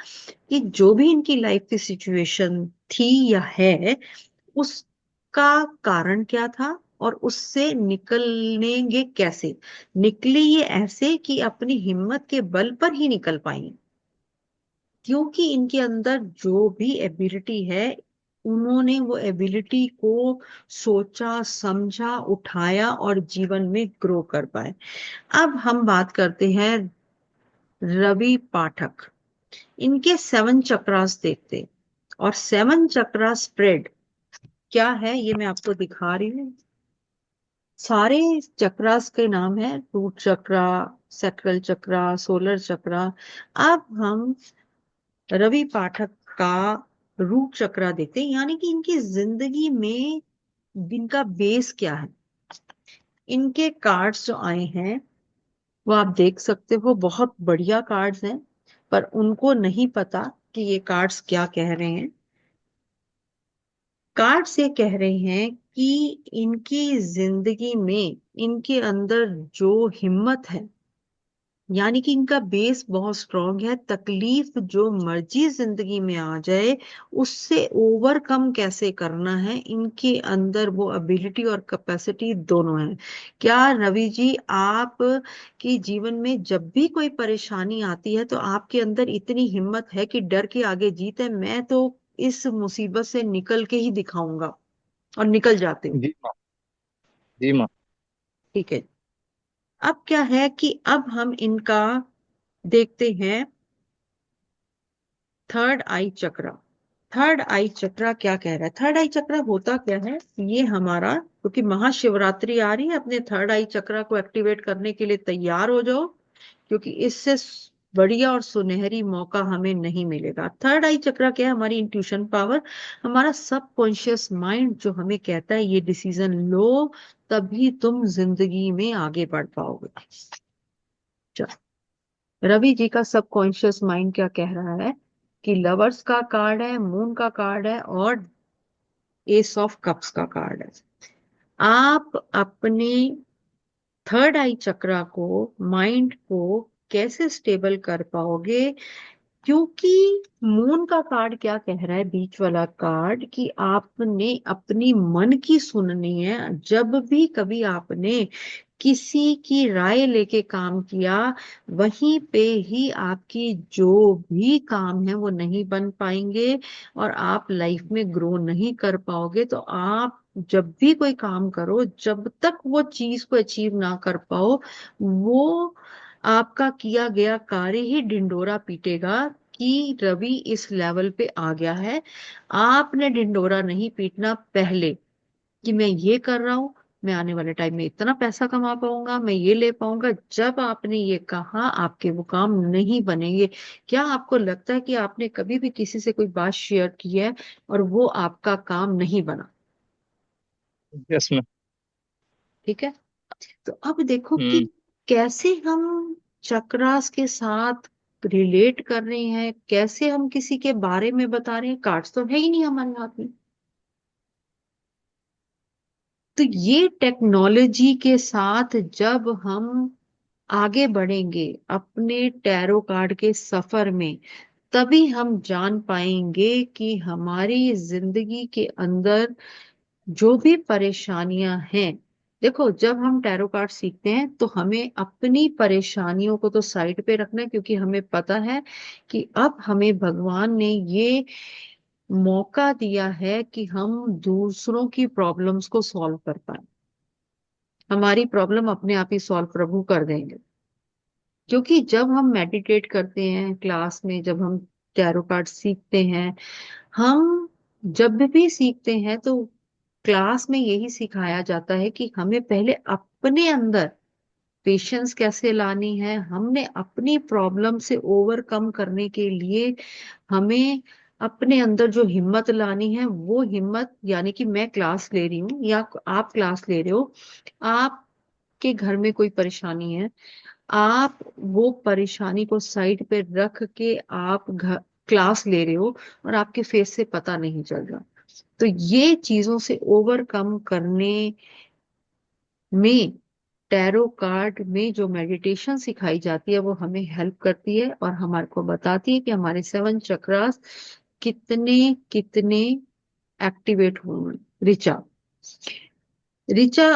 कि जो भी इनकी लाइफ की सिचुएशन थी या है उसका कारण क्या था और उससे निकलेंगे कैसे। निकले ये ऐसे कि अपनी हिम्मत के बल पर ही निकल पाएंगे, क्योंकि इनके अंदर जो भी एबिलिटी है उन्होंने वो एबिलिटी को सोचा समझा उठाया और जीवन में ग्रो कर पाए। अब हम बात करते हैं रवि पाठक, इनके 7 चक्रास देखते और 7 चक्रा स्प्रेड क्या है ये मैं आपको दिखा रही हूँ। सारे चक्रास के नाम है रूट चक्रा, सैक्रल चक्रा, सोलर चक्रा। अब हम रवि पाठक का रूट चक्रा देखते हैं, यानी कि इनकी जिंदगी में इनका बेस क्या है। इनके कार्ड्स जो आए हैं वो आप देख सकते हो, बहुत बढ़िया कार्ड्स हैं, पर उनको नहीं पता कि ये कार्ड्स क्या कह रहे हैं। कार्ड्स ये कह रहे हैं कि इनकी जिंदगी में इनके अंदर जो हिम्मत है, यानी कि इनका बेस बहुत स्ट्रांग है। तकलीफ जो मर्जी जिंदगी में आ जाए उससे ओवरकम कैसे करना है, इनके अंदर वो एबिलिटी और कैपेसिटी दोनों है। क्या रवि जी, आप की जीवन में जब भी कोई परेशानी आती है तो आपके अंदर इतनी हिम्मत है कि डर के आगे जीत है, मैं तो इस मुसीबत से निकल के ही दिखाऊंगा, और निकल जाते हो? जी माँ। जी माँ। ठीक है, अब क्या है कि अब हम इनका देखते हैं थर्ड आई चक्र। थर्ड आई चक्र क्या कह रहा है? थर्ड आई चक्र होता क्या है, ये हमारा, क्योंकि महाशिवरात्रि आ रही है, अपने थर्ड आई चक्र को एक्टिवेट करने के लिए तैयार हो जाओ, क्योंकि इससे बढ़िया और सुनहरी मौका हमें नहीं मिलेगा। थर्ड आई चक्र क्या है? हमारी इंट्यूशन पावर, हमारा सबकॉन्शियस माइंड जो हमें कहता है ये डिसीजन लो, तभी तुम जिंदगी में आगे बढ़ पाओगे। चलो, रवि जी का सबकॉन्शियस माइंड क्या कह रहा है कि लवर्स का कार्ड है, मून का कार्ड है और एस ऑफ कप्स का कार्ड है। आप अपने थर्ड आई चक्रा को, माइंड को कैसे स्टेबल कर पाओगे, क्योंकि मून का कार्ड क्या कह रहा है, बीच वाला कार्ड, कि आपने अपनी मन की सुननी है। जब भी कभी आपने किसी की राय लेके काम किया, वहीं पे ही आपकी जो भी काम है वो नहीं बन पाएंगे और आप लाइफ में ग्रो नहीं कर पाओगे। तो आप जब भी कोई काम करो, जब तक वो चीज को अचीव ना कर पाओ, वो आपका किया गया कार्य ही ढिंडोरा पीटेगा कि रवि इस लेवल पे आ गया है। आपने ढिंडोरा नहीं पीटना पहले कि मैं ये कर रहा हूं, मैं आने वाले टाइम में इतना पैसा कमा पाऊंगा, मैं ये ले पाऊंगा। जब आपने ये कहा, आपके वो काम नहीं बनेंगे। क्या आपको लगता है कि आपने कभी भी किसी से कोई बात शेयर की है और वो आपका काम नहीं बना? Yes ma'am. ठीक है। तो अब देखो कि हम्म। कैसे हम चक्रास के साथ रिलेट कर रहे हैं, कैसे हम किसी के बारे में बता रहे हैं, कार्ड्स तो है ही नहीं हमारे हाथ में। तो ये टेक्नोलॉजी के साथ जब हम आगे बढ़ेंगे अपने टैरो कार्ड के सफर में, तभी हम जान पाएंगे कि हमारी जिंदगी के अंदर जो भी परेशानियां हैं। देखो, जब हम टैरो कार्ड सीखते हैं तो हमें अपनी परेशानियों को तो साइड पे रखना है, क्योंकि हमें पता है कि अब हमें भगवान ने ये मौका दिया है कि हम दूसरों की प्रॉब्लम्स को सॉल्व कर पाए। हमारी प्रॉब्लम अपने आप ही सॉल्व प्रभु कर देंगे। क्योंकि जब हम मेडिटेट करते हैं क्लास में, जब हम टैरो कार्ड सीखते हैं, हम जब भी सीखते हैं तो क्लास में यही सिखाया जाता है कि हमें पहले अपने अंदर पेशेंस कैसे लानी है, हमने अपनी प्रॉब्लम से ओवरकम करने के लिए हमें अपने अंदर जो हिम्मत लानी है, वो हिम्मत, यानी कि मैं क्लास ले रही हूँ या आप क्लास ले रहे हो, आपके घर में कोई परेशानी है, आप वो परेशानी को साइड पे रख के आप घर क्लास ले रहे हो और आपके फेस से पता नहीं चल रहा। तो ये चीजों से ओवरकम करने में टैरो कार्ड में जो मेडिटेशन सिखाई जाती है वो हमें हेल्प करती है और हमारे को बताती है कि हमारे 7 चक्रास कितने कितने एक्टिवेट हुए। ऋचा, ऋचा,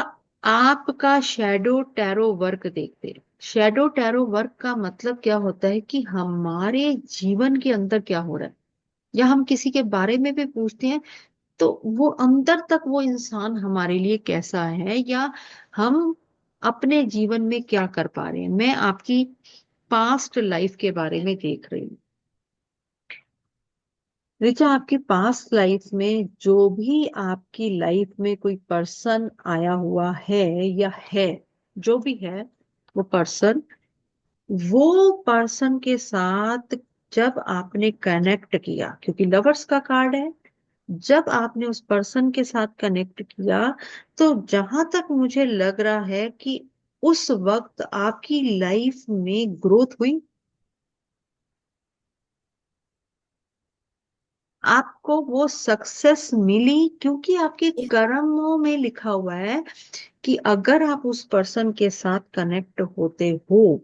आपका शैडो टैरो वर्क देखते हैं। शैडो टैरो वर्क का मतलब क्या होता है कि हमारे जीवन के अंदर क्या हो रहा है, या हम किसी के बारे में भी पूछते हैं तो वो अंदर तक वो इंसान हमारे लिए कैसा है, या हम अपने जीवन में क्या कर पा रहे हैं। मैं आपकी पास्ट लाइफ के बारे में देख रही हूँ। ऋचा, आपकी पास्ट लाइफ में जो भी आपकी लाइफ में कोई पर्सन आया हुआ है या है, जो भी है वो पर्सन के साथ जब आपने कनेक्ट किया, क्योंकि लवर्स का कार्ड है, जब आपने उस पर्सन के साथ कनेक्ट किया तो जहां तक मुझे लग रहा है कि उस वक्त आपकी लाइफ में ग्रोथ हुई, आपको वो सक्सेस मिली, क्योंकि आपके कर्मों में लिखा हुआ है कि अगर आप उस पर्सन के साथ कनेक्ट होते हो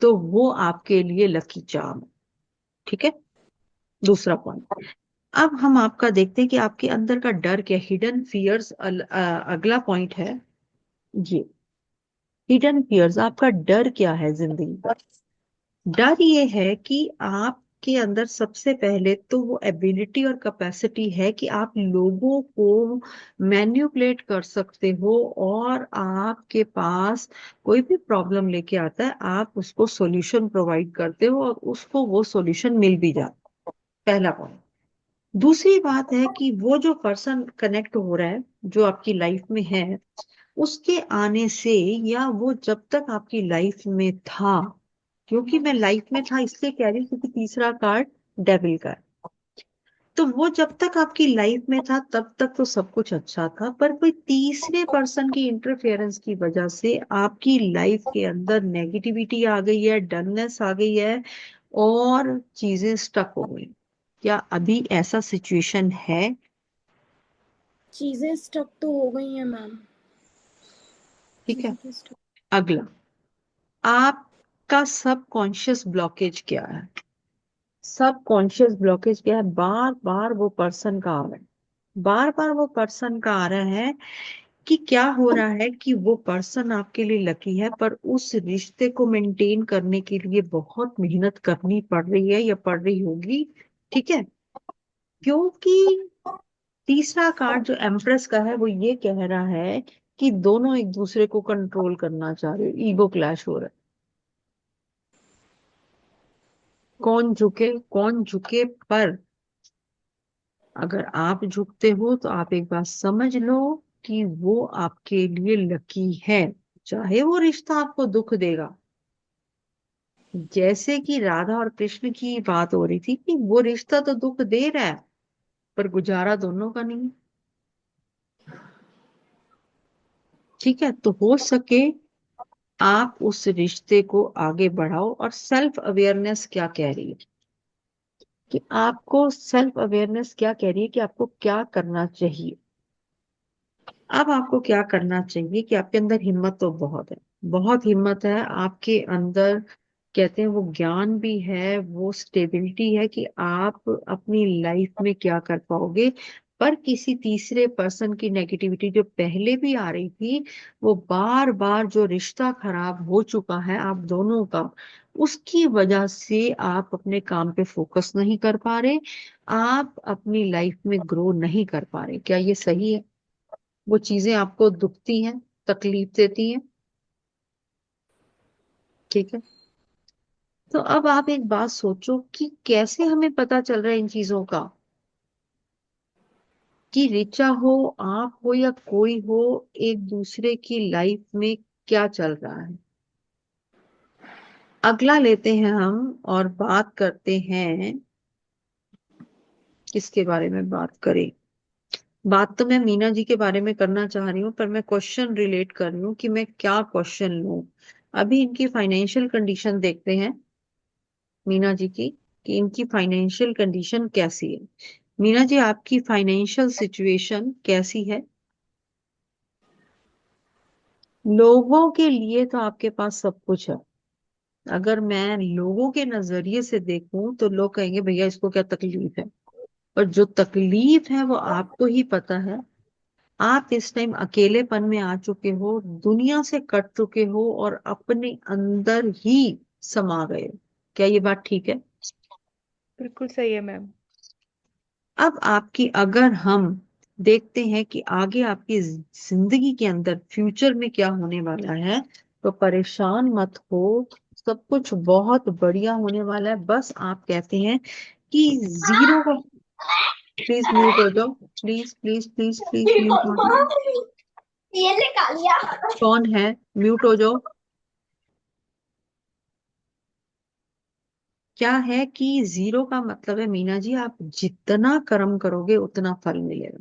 तो वो आपके लिए लकी चार्म। ठीक है। दूसरा पॉइंट, अब हम आपका देखते हैं कि आपके अंदर का डर क्या, हिडन फियर्स। अगला पॉइंट है ये, हिडन फियर्स। आपका डर क्या है जिंदगी में? डर ये है कि आपके अंदर सबसे पहले तो वो एबिलिटी और कैपेसिटी है कि आप लोगों को मैन्युपुलेट कर सकते हो, और आपके पास कोई भी प्रॉब्लम लेके आता है आप उसको सॉल्यूशन प्रोवाइड करते हो और उसको वो सॉल्यूशन मिल भी जाता है। पहला पॉइंट। दूसरी बात है कि वो जो पर्सन कनेक्ट हो रहा है, जो आपकी लाइफ में है, उसके आने से, या वो जब तक आपकी लाइफ में था, क्योंकि मैं लाइफ में था इसलिए कह रही हूँ क्योंकि तीसरा कार्ड डेविल का है, तो वो जब तक आपकी लाइफ में था तब तक तो सब कुछ अच्छा था, पर कोई तीसरे पर्सन की इंटरफेरेंस की वजह से आपकी लाइफ के अंदर नेगेटिविटी आ गई है, डलनेस आ गई है और चीजें स्टक हो गई। क्या अभी ऐसा सिचुएशन है? चीजें स्टक तो हो गई हैं मैम। ठीक है। चीजें स्टक। अगला, आपका सबकॉन्शियस ब्लॉकेज क्या है? सबकॉन्शियस ब्लॉकेज क्या है? बार बार वो पर्सन का आ रहा है, बार बार वो पर्सन का आ रहा है कि क्या हो रहा है कि वो पर्सन आपके लिए लकी है, पर उस रिश्ते को मेंटेन करने के लिए बहुत मेहनत करनी पड़ रही है या पड़ रही होगी। ठीक है। क्योंकि तीसरा कार्ड जो एम्प्रेस का है वो ये कह रहा है कि दोनों एक दूसरे को कंट्रोल करना चाह रहे हो, ईगो क्लैश हो रहा है। कौन झुके, पर अगर आप झुकते हो तो आप एक बात समझ लो कि वो आपके लिए लकी है, चाहे वो रिश्ता आपको दुख देगा। जैसे कि राधा और कृष्ण की बात हो रही थी कि वो रिश्ता तो दुख दे रहा है पर गुजारा दोनों का नहीं है। ठीक है, तो हो सके आप उस रिश्ते को आगे बढ़ाओ। और सेल्फ अवेयरनेस क्या कह रही है कि आपको, सेल्फ अवेयरनेस क्या कह रही है कि आपको क्या करना चाहिए। अब आपको क्या करना चाहिए कि आपके अंदर हिम्मत तो बहुत है, बहुत हिम्मत है आपके अंदर। कहते हैं वो ज्ञान भी है, वो स्टेबिलिटी है कि आप अपनी लाइफ में क्या कर पाओगे। पर किसी तीसरे पर्सन की नेगेटिविटी जो पहले भी आ रही थी, वो बार बार जो रिश्ता खराब हो चुका है आप दोनों का, उसकी वजह से आप अपने काम पे फोकस नहीं कर पा रहे, आप अपनी लाइफ में ग्रो नहीं कर पा रहे। क्या ये सही है? वो चीजें आपको दुखती हैं, तकलीफ देती हैं, ठीक है। तो अब आप एक बात सोचो कि कैसे हमें पता चल रहा है इन चीजों का, कि ऋचा हो, आप हो या कोई हो, एक दूसरे की लाइफ में क्या चल रहा है। अगला लेते हैं हम और बात करते हैं, किसके बारे में बात करें। बात तो मैं मीना जी के बारे में करना चाह रही हूँ, पर मैं क्वेश्चन रिलेट कर रही हूँ कि मैं क्या क्वेश्चन लूं। अभी इनकी फाइनेंशियल कंडीशन देखते हैं मीना जी की, कि इनकी फाइनेंशियल कंडीशन कैसी है। मीना जी, आपकी फाइनेंशियल सिचुएशन कैसी है? लोगों के लिए तो आपके पास सब कुछ है। अगर मैं लोगों के नजरिए से देखूं तो लोग कहेंगे भैया इसको क्या तकलीफ है। और जो तकलीफ है वो आपको ही पता है। आप इस टाइम अकेलेपन में आ चुके हो, दुनिया से कट चुके हो और अपने अंदर ही समा गए हो। क्या ये बात ठीक है? बिल्कुल सही है मैम। अब आपकी, अगर हम देखते हैं कि आगे आपकी जिंदगी के अंदर फ्यूचर में क्या होने वाला है, तो परेशान मत हो, सब कुछ बहुत बढ़िया होने वाला है। बस आप कहते हैं कि जीरो का, प्लीज म्यूट हो जाओ, please please please please mute हो जाओ। ये निकाल लिया। कौन है? म्यूट हो जाओ। क्या है कि जीरो का मतलब है मीना जी, आप जितना कर्म करोगे उतना फल मिलेगा।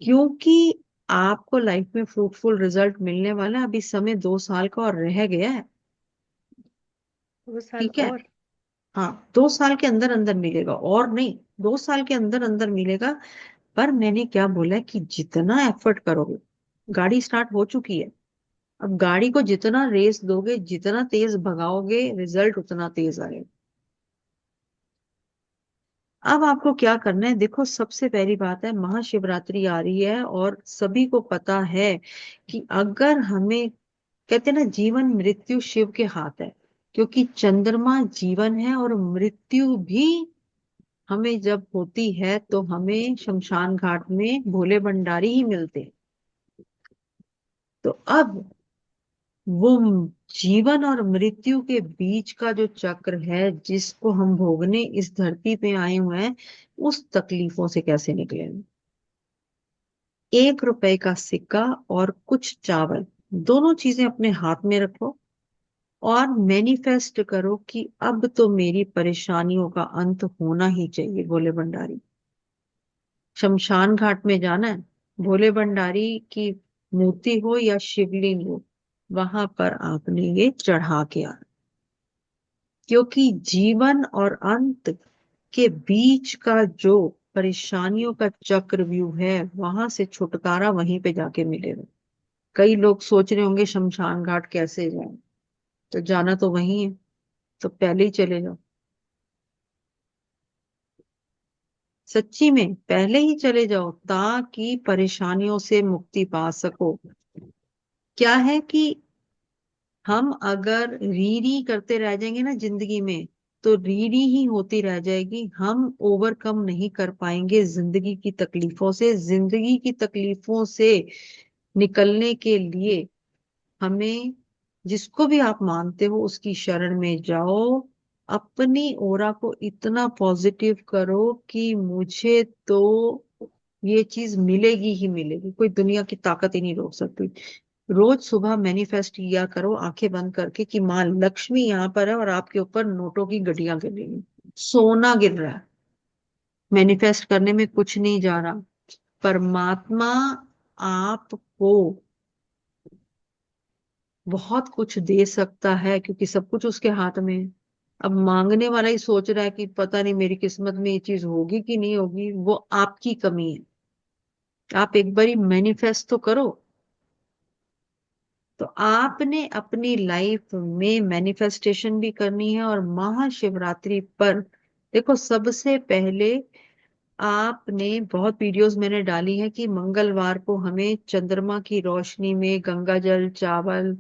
क्योंकि आपको लाइफ में फ्रूटफुल रिजल्ट मिलने वाला है। अभी समय 2 साल का और रह गया है, 2 साल ठीक है। और। हाँ, 2 साल के अंदर अंदर मिलेगा, और नहीं, 2 साल के अंदर अंदर मिलेगा। पर मैंने क्या बोला है कि जितना एफर्ट करोगे, गाड़ी स्टार्ट हो चुकी है, अब गाड़ी को जितना रेस दोगे, जितना तेज भगाओगे, रिजल्ट उतना तेज आएगा। अब आपको क्या करना है, देखो सबसे पहली बात है, महाशिवरात्रि आ रही है और सभी को पता है कि अगर हमें, कहते हैं ना, जीवन मृत्यु शिव के हाथ है। क्योंकि चंद्रमा जीवन है और मृत्यु भी हमें जब होती है तो हमें शमशान घाट में भोले भंडारी ही मिलते हैं। तो अब वो जीवन और मृत्यु के बीच का जो चक्र है, जिसको हम भोगने इस धरती पे आए हुए हैं, उस तकलीफों से कैसे निकले। 1 रुपए का सिक्का और कुछ चावल, दोनों चीजें अपने हाथ में रखो और मैनिफेस्ट करो कि अब तो मेरी परेशानियों का अंत होना ही चाहिए। भोले भंडारी, शमशान घाट में जाना है, भोले भंडारी की मूर्ति हो या शिवलिंग हो, वहां पर आपने ये चढ़ा के आना। क्योंकि जीवन और अंत के बीच का जो परेशानियों का चक्रव्यूह है, वहां से छुटकारा वहीं पे जाके मिलेगा। कई लोग सोच रहे होंगे शमशान घाट कैसे जाएं, तो जाना तो वही है, तो पहले ही चले जाओ। सच्ची में पहले ही चले जाओ ताकि परेशानियों से मुक्ति पा सको। क्या है कि हम अगर री री करते रह जाएंगे ना जिंदगी में, तो री री ही होती रह जाएगी। हम ओवरकम नहीं कर पाएंगे जिंदगी की तकलीफों से। जिंदगी की तकलीफों से निकलने के लिए हमें, जिसको भी आप मानते हो उसकी शरण में जाओ। अपनी ओरा को इतना पॉजिटिव करो कि मुझे तो ये चीज मिलेगी ही मिलेगी, कोई दुनिया की ताकत ही नहीं रोक सकती। रोज सुबह मैनिफेस्ट किया करो आंखें बंद करके कि माँ लक्ष्मी यहाँ पर है और आपके ऊपर नोटों की गड्डियां गिर रही हैं, सोना गिर रहा है। मैनिफेस्ट करने में कुछ नहीं जा रहा। परमात्मा आपको बहुत कुछ दे सकता है, क्योंकि सब कुछ उसके हाथ में है। अब मांगने वाला ही सोच रहा है कि पता नहीं मेरी किस्मत में ये चीज होगी कि नहीं होगी, वो आपकी कमी है। आप एक बारी मैनिफेस्ट तो करो। तो आपने अपनी लाइफ में मैनिफेस्टेशन भी करनी है, और महाशिवरात्रि पर देखो, सबसे पहले आपने बहुत वीडियोस मैंने डाली है कि मंगलवार को हमें चंद्रमा की रोशनी में गंगा जल, चावल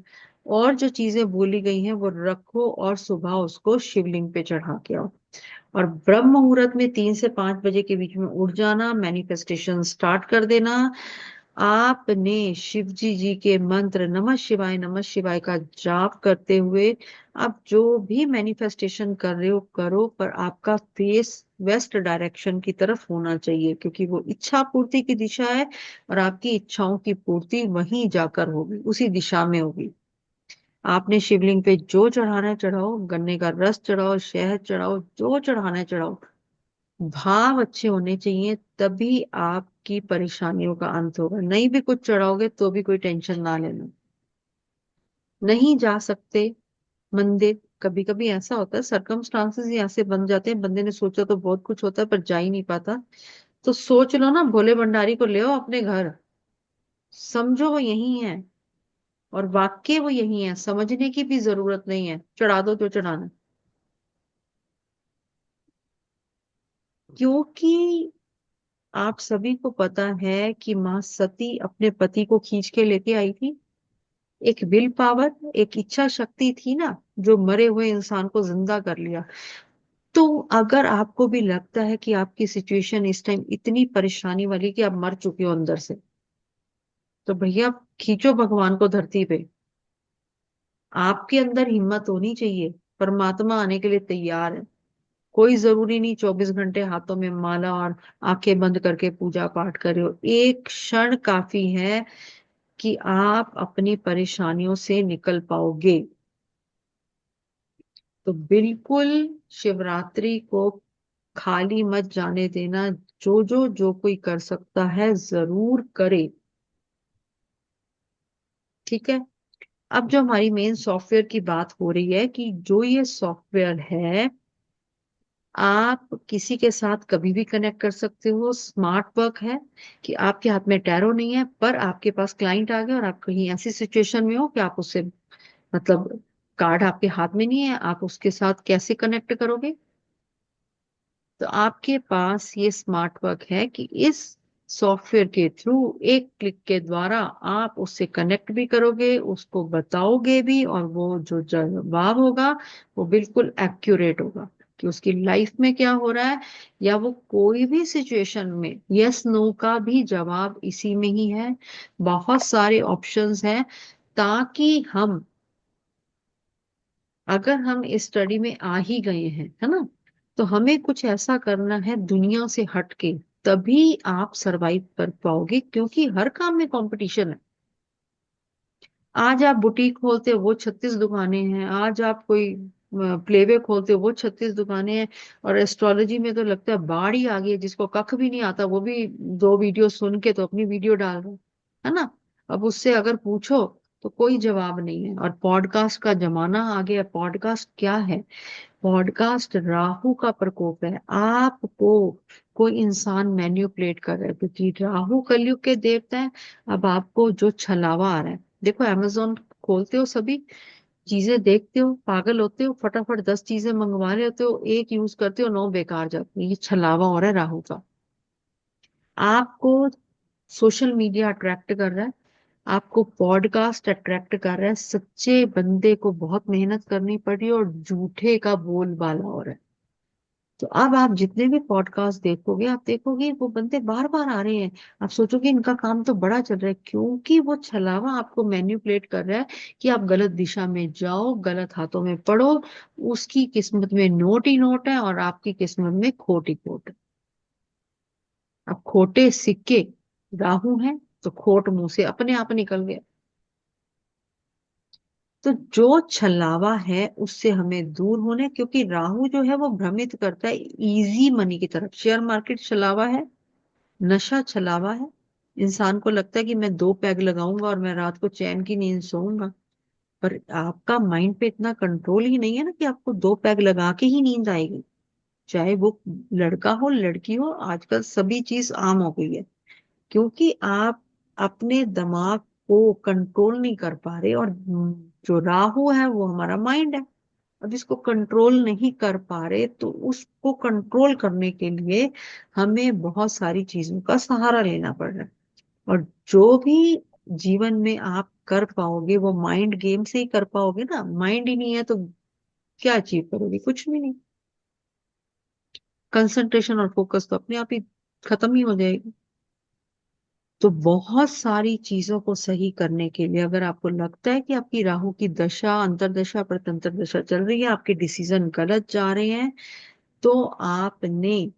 और जो चीजें बोली गई हैं वो रखो, और सुबह उसको शिवलिंग पे चढ़ा के आओ। और ब्रह्म मुहूर्त में 3 से 5 बजे के बीच में उठ जाना, मैनिफेस्टेशन स्टार्ट कर देना। आपने शिव जी के मंत्र नमः शिवाय का जाप करते हुए आप जो भी मैनिफेस्टेशन कर रहे हो करो, पर आपका फेस वेस्ट डायरेक्शन की तरफ होना चाहिए, क्योंकि वो इच्छा पूर्ति की दिशा है, और आपकी इच्छाओं की पूर्ति वहीं जाकर होगी, उसी दिशा में होगी। आपने शिवलिंग पे जो चढ़ाना है चढ़ाओ, गन्ने का रस चढ़ाओ, शहद चढ़ाओ, जो चढ़ाना है चढ़ाओ। भाव अच्छे होने चाहिए, तभी आपकी परेशानियों का अंत होगा। नहीं भी कुछ चढ़ाओगे तो भी कोई टेंशन ना लेना। नहीं जा सकते मंदिर, कभी कभी ऐसा होता है, सरकमस्टांसेस ही ऐसे बन जाते हैं, बंदे ने सोचा तो बहुत कुछ होता है पर जा ही नहीं पाता। तो सोच लो ना, भोले भंडारी को ले आओ अपने घर, समझो वो यही है, और वाक्य वो यही है, समझने की भी जरूरत नहीं है, चढ़ा दो जो चढ़ाना है। क्योंकि आप सभी को पता है कि माँ सती अपने पति को खींच के लेके आई थी। एक विल पावर, एक इच्छा शक्ति थी ना, जो मरे हुए इंसान को जिंदा कर लिया। तो अगर आपको भी लगता है कि आपकी सिचुएशन इस टाइम इतनी परेशानी वाली कि आप मर चुके हो अंदर से, तो भैया खींचो भगवान को धरती पे। आपके अंदर हिम्मत होनी चाहिए, परमात्मा आने के लिए तैयार है। कोई जरूरी नहीं 24 घंटे हाथों में माला और आंखें बंद करके पूजा पाठ करे हो। एक क्षण काफी है कि आप अपनी परेशानियों से निकल पाओगे। तो बिल्कुल शिवरात्रि को खाली मत जाने देना। जो कोई कर सकता है जरूर करे। ठीक है। अब जो हमारी मेन सॉफ्टवेयर की बात हो रही है, कि जो ये सॉफ्टवेयर है आप किसी के साथ कभी भी कनेक्ट कर सकते हो। स्मार्ट वर्क है कि आपके हाथ में टैरो नहीं है, पर आपके पास क्लाइंट आ गया और आप कहीं ऐसी सिचुएशन में हो कि आप उससे, मतलब कार्ड आपके हाथ में नहीं है, आप उसके साथ कैसे कनेक्ट करोगे। तो आपके पास ये स्मार्ट वर्क है कि इस सॉफ्टवेयर के थ्रू एक क्लिक के द्वारा आप उससे कनेक्ट भी करोगे, उसको बताओगे भी, और वो जो जवाब होगा वो बिल्कुल एक्यूरेट होगा कि उसकी लाइफ में क्या हो रहा है, या वो कोई भी सिचुएशन में यस नो का भी जवाब इसी में ही है। बहुत सारे ऑप्शंस हैं, ताकि हम, अगर हम इस स्टडी में आ ही गए हैं, है ना, तो हमें कुछ ऐसा करना है दुनिया से हटके, तभी आप सरवाइव कर पाओगे, क्योंकि हर काम में कंपटीशन है। आज आप बुटीक खोलते हो वो 36 दुकानें हैं, आज आप कोई प्लेवे खोलते हो वो 36 दुकानें हैं। और एस्ट्रोलॉजी में तो लगता है बाढ़ ही आ गई है, जिसको कख भी नहीं आता वो भी 2 वीडियो सुन के तो अपनी वीडियो डाल रहा है ना। अब उससे अगर पूछो तो कोई जवाब नहीं है। और पॉडकास्ट का जमाना आ गया। पॉडकास्ट क्या है? पॉडकास्ट राहु का प्रकोप है। आपको कोई इंसान मैन्युपुलेट कर रहा है, क्योंकि राहु कलयुग के देवता है। अब आपको जो छलावा आ रहा है, देखो अमेजोन खोलते हो, सभी चीजें देखते हो, पागल होते हो, फटाफट 10 चीजें मंगवा लेते हो, एक यूज करते हो, 9 बेकार जाती है। ये छलावा हो रहा है राहु का। आपको सोशल मीडिया अट्रैक्ट कर रहा है, आपको पॉडकास्ट अट्रैक्ट कर रहा है। सच्चे बंदे को बहुत मेहनत करनी पड़ी और झूठे का बोलबाला हो रहा है। तो अब आप जितने भी पॉडकास्ट देखोगे, आप देखोगे वो बंदे बार बार आ रहे हैं। आप सोचोगे इनका काम तो बड़ा चल रहा है, क्योंकि वो छलावा आपको मैन्युपुलेट कर रहा है कि आप गलत दिशा में जाओ, गलत हाथों में पड़ो। उसकी किस्मत में नोट ही नोट है और आपकी किस्मत में खोट ही खोट है। अब खोटे सिक्के राहु हैं, तो खोट मुंह से अपने आप निकल गया। तो जो छलावा है उससे हमें दूर होने, क्योंकि राहु जो है वो भ्रमित करता है इजी मनी की तरफ। शेयर मार्केट छलावा है, नशा छलावा है, इंसान को लगता है कि मैं 2 पैग लगाऊंगा और मैं रात को चैन की नींद सोऊंगा, पर आपका माइंड पे इतना कंट्रोल ही नहीं है ना कि आपको 2 पैग लगा के ही नींद आएगी। चाहे वो लड़का हो लड़की हो, आजकल सभी चीज आम हो गई है, क्योंकि आप अपने दिमाग को कंट्रोल नहीं कर पा रहे। और जो राहु है वो हमारा माइंड है। अब इसको कंट्रोल नहीं कर पा रहे तो उसको कंट्रोल करने के लिए हमें बहुत सारी चीजों का सहारा लेना पड़ रहा है। और जो भी जीवन में आप कर पाओगे वो माइंड गेम से ही कर पाओगे ना। माइंड ही नहीं है तो क्या अचीव करोगे? कुछ भी नहीं। कंसंट्रेशन और फोकस तो अपने आप ही खत्म ही हो जाएगी। तो बहुत सारी चीजों को सही करने के लिए, अगर आपको लगता है कि आपकी राहु की दशा, अंतरदशा, प्रतंत्र दशा चल रही है, आपके डिसीजन गलत जा रहे हैं, तो आपने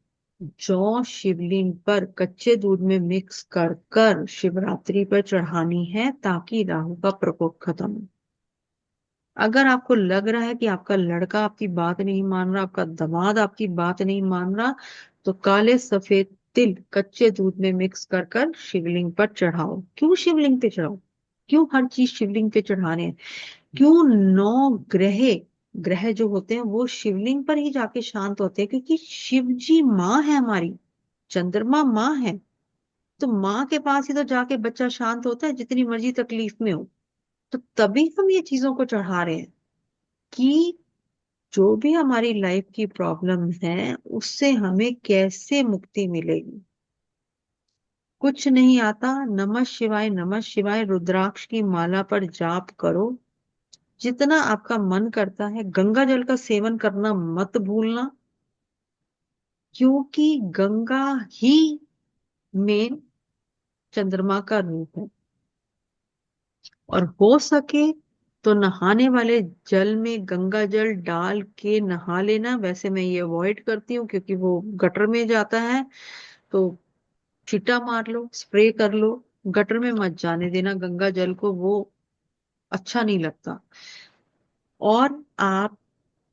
जौ शिवलिंग पर कच्चे दूध में मिक्स कर कर शिवरात्रि पर चढ़ानी है, ताकि राहु का प्रकोप खत्म हो। अगर आपको लग रहा है कि आपका लड़का आपकी बात नहीं मान रहा, आपका दामाद आपकी बात नहीं मान रहा, तो काले सफेद तिल कच्चे दूध में मिक्स कर कर शिवलिंग पर चढ़ाओ। क्यों शिवलिंग पे चढ़ाओ? क्यों हर चीज शिवलिंग पे चढ़ाने हैं? क्यों 9 ग्रह, ग्रह जो होते हैं वो शिवलिंग पर ही जाके शांत होते हैं? क्योंकि शिव जी माँ है हमारी, चंद्रमा माँ है। तो माँ के पास ही तो जाके बच्चा शांत होता है, जितनी मर्जी तकलीफ में हो। तो तभी हम ये चीजों को चढ़ा रहे हैं कि जो भी हमारी लाइफ की प्रॉब्लम है उससे हमें कैसे मुक्ति मिलेगी। कुछ नहीं आता, नमः शिवाय नमः शिवाय रुद्राक्ष की माला पर जाप करो। जितना आपका मन करता है, गंगा जल का सेवन करना मत भूलना, क्योंकि गंगा ही मेन चंद्रमा का रूप है। और हो सके तो नहाने वाले जल में गंगा जल डाल के नहा लेना। वैसे मैं ये अवॉइड करती हूँ क्योंकि वो गटर में जाता है, तो छिट्टा मार लो, स्प्रे कर लो। गटर में मत जाने देना गंगा जल को, वो अच्छा नहीं लगता। और आप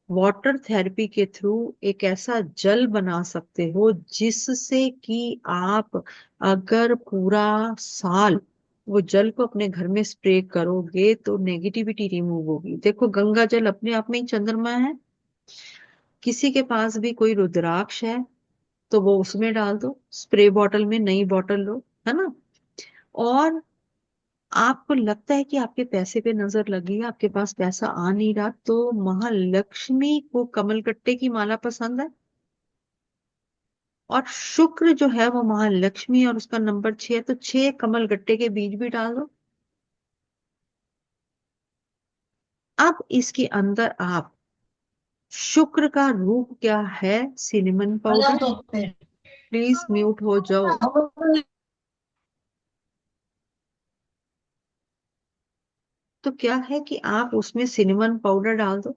वाटर थेरेपी के थ्रू एक ऐसा जल बना सकते हो जिससे कि आप अगर पूरा साल वो जल को अपने घर में स्प्रे करोगे तो नेगेटिविटी रिमूव होगी। देखो गंगा जल अपने आप में ही चंद्रमा है। किसी के पास भी कोई रुद्राक्ष है तो वो उसमें डाल दो, स्प्रे बॉटल में, नई बॉटल लो, है ना। और आपको लगता है कि आपके पैसे पे नजर लगी है, आपके पास पैसा आ नहीं रहा, तो महालक्ष्मी को कमलगट्टे की माला पसंद है, और शुक्र जो है वो महालक्ष्मी और उसका नंबर 6 है, तो 6 कमलगट्टे के बीज भी डाल दो। अब इसके अंदर आप, शुक्र का रूप क्या है? Cinnamon powder. प्लीज म्यूट हो जाओ। तो क्या है कि आप उसमें सिनेमन पाउडर डाल दो।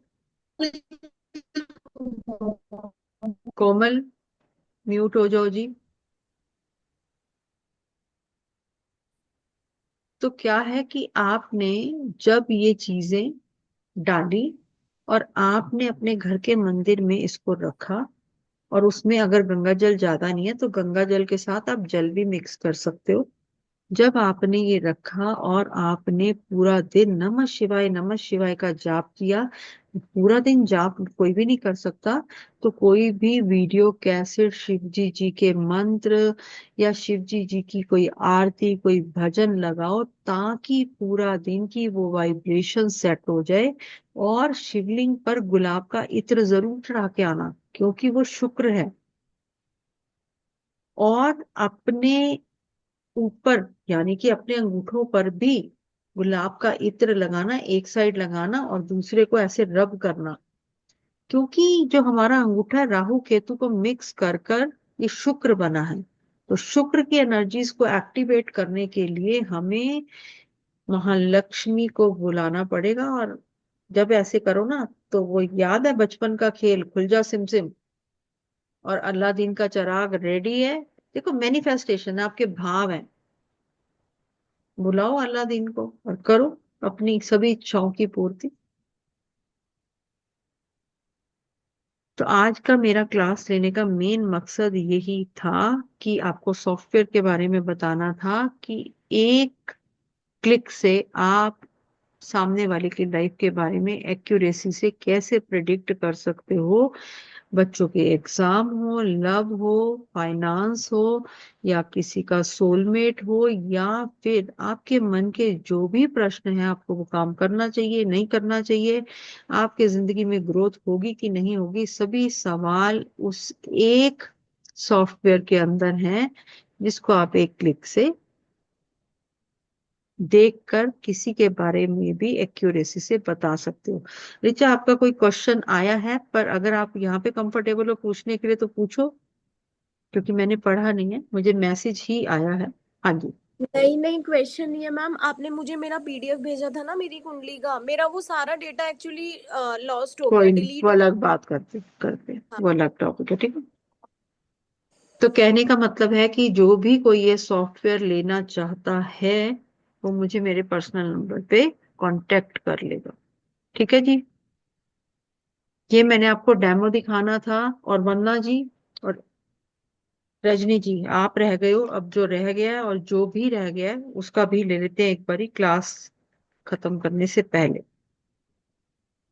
कोमल म्यूट हो जाओ जी। तो क्या है कि आपने जब ये चीजें डाली और आपने अपने घर के मंदिर में इसको रखा, और उसमें अगर गंगा जल ज्यादा नहीं है तो गंगा जल के साथ आप जल भी मिक्स कर सकते हो। जब आपने ये रखा और आपने पूरा दिन नमः शिवाय का जाप किया, पूरा दिन जाप कोई भी नहीं कर सकता, तो कोई भी वीडियो कैसेट शिव जी के मंत्र या शिव जी की कोई आरती, कोई भजन लगाओ, ताकि पूरा दिन की वो वाइब्रेशन सेट हो जाए। और शिवलिंग पर गुलाब का इत्र जरूर चढ़ा के आना, क्योंकि वो शुक्र है। और अपने ऊपर यानी कि अपने अंगूठों पर भी गुलाब का इत्र लगाना, एक साइड लगाना और दूसरे को ऐसे रब करना। क्योंकि जो हमारा अंगूठा है राहु केतु को मिक्स कर कर ये शुक्र बना है, तो शुक्र की एनर्जीज को एक्टिवेट करने के लिए हमें महालक्ष्मी को बुलाना पड़ेगा। और जब ऐसे करो ना, तो वो याद है बचपन का खेल, खुल जा सिम सिम और अल्लादीन का चिराग रेडी है। देखो मैनिफेस्टेशन है, आपके भाव है। बुलाओ अल्लादीन को और करो अपनी सभी इच्छाओं की पूर्ति। तो आज का मेरा क्लास लेने का मेन मकसद यही था कि आपको सॉफ्टवेयर के बारे में बताना था कि एक क्लिक से आप सामने वाले की लाइफ के बारे में एक्यूरेसी से कैसे प्रिडिक्ट कर सकते हो। बच्चों के एग्जाम हो, लव हो, फाइनेंस हो, या किसी का सोलमेट हो, या फिर आपके मन के जो भी प्रश्न हैं, आपको वो काम करना चाहिए नहीं करना चाहिए, आपके जिंदगी में ग्रोथ होगी कि नहीं होगी, सभी सवाल उस एक सॉफ्टवेयर के अंदर हैं, जिसको आप एक क्लिक से देखकर किसी के बारे में भी एक्यूरेसी से बता सकते हो। रिचा, आपका कोई क्वेश्चन आया है? पर अगर आप यहाँ पे कंफर्टेबल हो पूछने के लिए तो पूछो, क्योंकि मैंने पढ़ा नहीं है, मुझे मैसेज ही आया है। हाँ जी। नहीं नहीं, क्वेश्चन नहीं है मैम। आपने मुझे मेरा पीडीएफ भेजा था ना मेरी कुंडली का, मेरा वो सारा डेटा एक्चुअली लॉस्ट हो गया, कोई नहीं, डिलीट वो हो अलग बात करते करते गया। वो अलग टॉपिक है, ठीक है। तो कहने का मतलब है कि जो भी कोई ये सॉफ्टवेयर लेना चाहता है वो मुझे मेरे पर्सनल नंबर पे कांटेक्ट कर लेगा, ठीक है जी। ये मैंने आपको डेमो दिखाना था। और वंदना जी और रजनी जी, आप रह गए हो। अब जो रह गया है और जो भी रह गया है उसका भी ले लेते हैं एक बारी क्लास खत्म करने से पहले।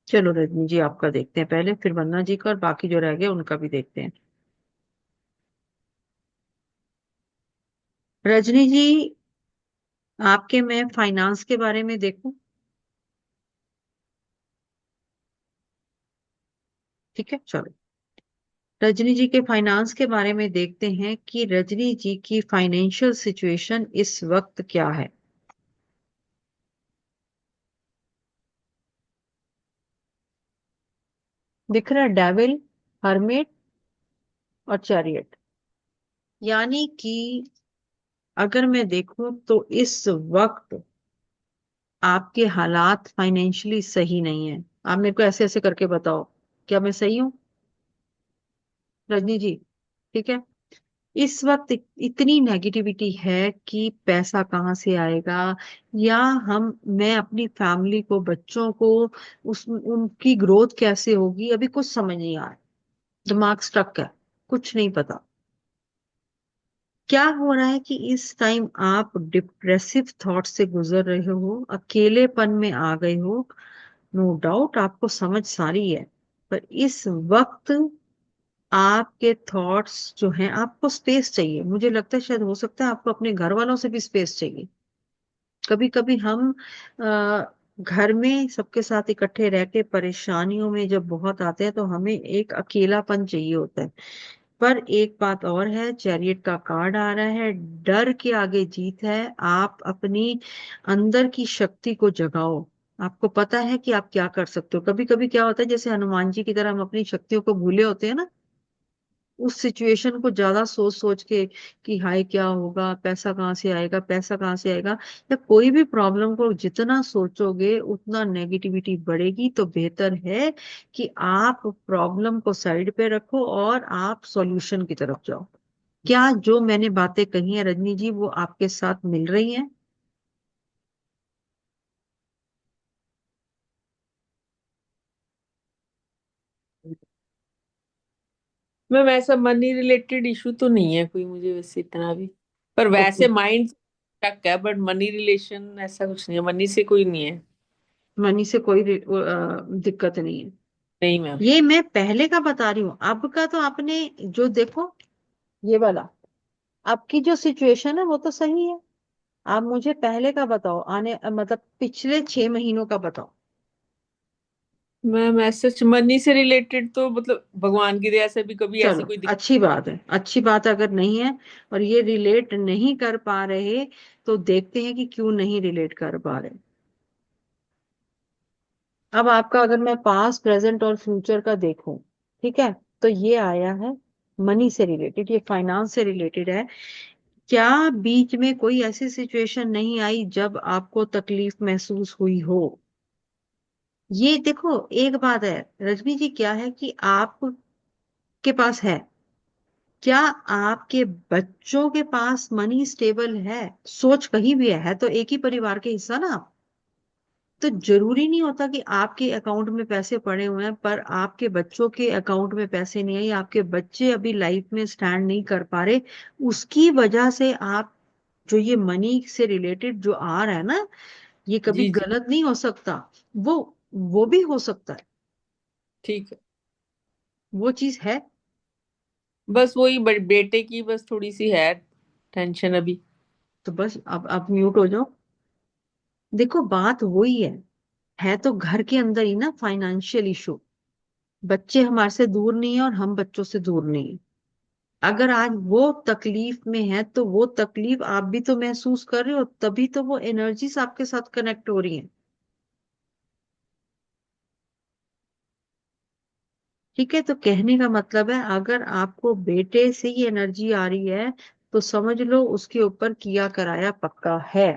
चलो रजनी जी, आपका देखते हैं पहले, फिर वंदना जी का, और बाकी जो रह गया उनका भी देखते हैं। रजनी जी, आपके मैं फाइनेंस के बारे में देखूं? ठीक है, चलो रजनी जी के फाइनेंस के बारे में देखते हैं कि रजनी जी की फाइनेंशियल सिचुएशन इस वक्त क्या है। दिख रहा है? डेविल, हर्मिट और चैरियट। यानी कि अगर मैं देखूं तो इस वक्त आपके हालात फाइनेंशियली सही नहीं है। आप मेरे को ऐसे ऐसे करके बताओ, क्या मैं सही हूं रजनी जी? ठीक है। इस वक्त इतनी नेगेटिविटी है कि पैसा कहाँ से आएगा, या मैं अपनी फैमिली को, बच्चों को, उनकी ग्रोथ कैसे होगी, अभी कुछ समझ नहीं आ रहा। दिमाग स्टक है, कुछ नहीं पता क्या हो रहा है। कि इस टाइम आप डिप्रेसिव थॉट से गुजर रहे हो, अकेलेपन में आ गए हो। नो डाउट आपको समझ सारी है, पर इस वक्त आपके थॉट्स जो हैं, आपको स्पेस चाहिए। मुझे लगता है शायद हो सकता है आपको अपने घर वालों से भी स्पेस चाहिए। कभी कभी हम घर में सबके साथ इकट्ठे रह के परेशानियों में जब बहुत आते हैं तो हमें एक अकेलापन चाहिए होता है। पर एक बात और है, चैरियट का कार्ड आ रहा है, डर के आगे जीत है। आप अपनी अंदर की शक्ति को जगाओ। आपको पता है कि आप क्या कर सकते हो। कभी कभी क्या होता है, जैसे हनुमान जी की तरह हम अपनी शक्तियों को भूले होते हैं ना, उस सिचुएशन को ज्यादा सोच सोच के कि हाय क्या होगा, पैसा कहाँ से आएगा, पैसा कहाँ से आएगा, या कोई भी प्रॉब्लम को जितना सोचोगे उतना नेगेटिविटी बढ़ेगी। तो बेहतर है कि आप प्रॉब्लम को साइड पे रखो और आप सॉल्यूशन की तरफ जाओ। क्या जो मैंने बातें कही है रजनी जी वो आपके साथ मिल रही हैं? मैम ऐसा मनी रिलेटेड इशू तो नहीं है कोई मुझे वैसे इतना भी, पर ओके, वैसे माइंड शक है, बट मनी रिलेशन ऐसा कुछ नहीं है, मनी से कोई नहीं है। मनी से कोई दिक्कत नहीं है। नहीं मैम। ये मैं पहले का बता रही हूँ, अब का तो आपने जो देखो, ये वाला आपकी जो सिचुएशन है वो तो सही है। आप मुझे पहले का बताओ, आने मतलब पिछले 6 महीनों का बताओ। मैम ऐसा मनी से रिलेटेड तो मतलब भगवान की दया से भी कभी ऐसी चलो कोई दिक्कत। अच्छी बात है, अच्छी बात है। अगर नहीं है और ये रिलेट नहीं कर पा रहे तो देखते हैं कि क्यों नहीं रिलेट कर पा रहे। अब आपका अगर मैं पास्ट, प्रेजेंट और फ्यूचर का देखूं, ठीक है, तो ये आया है मनी से रिलेटेड, ये फाइनेंस से रिलेटेड है। क्या बीच में कोई ऐसी सिचुएशन नहीं आई जब आपको तकलीफ महसूस हुई हो? ये देखो, एक बात है रजनी जी, क्या है कि आपके पास है, क्या आपके बच्चों के पास मनी स्टेबल है? सोच कहीं भी है तो एक ही परिवार के हिस्सा ना आप। तो जरूरी नहीं होता कि आपके अकाउंट में पैसे पड़े हुए हैं पर आपके बच्चों के अकाउंट में पैसे नहीं है, या आपके बच्चे अभी लाइफ में स्टैंड नहीं कर पा रहे, उसकी वजह से आप जो ये मनी से रिलेटेड जो आ रहा है ना, ये कभी जी जी, गलत नहीं हो सकता। वो भी हो सकता है, ठीक है। वो चीज है। बस वही बेटे की बस थोड़ी सी है टेंशन अभी। तो बस अब आप म्यूट हो जाओ। देखो बात वही है तो घर के अंदर ही ना फाइनेंशियल इशू। बच्चे हमारे से दूर नहीं है और हम बच्चों से दूर नहीं है। अगर आज वो तकलीफ में है तो वो तकलीफ आप भी तो महसूस कर रहे हो, तभी तो वो एनर्जीज आपके साथ कनेक्ट हो रही हैं। ठीक है, तो कहने का मतलब है अगर आपको बेटे से ही एनर्जी आ रही है तो समझ लो उसके ऊपर किया कराया पक्का है।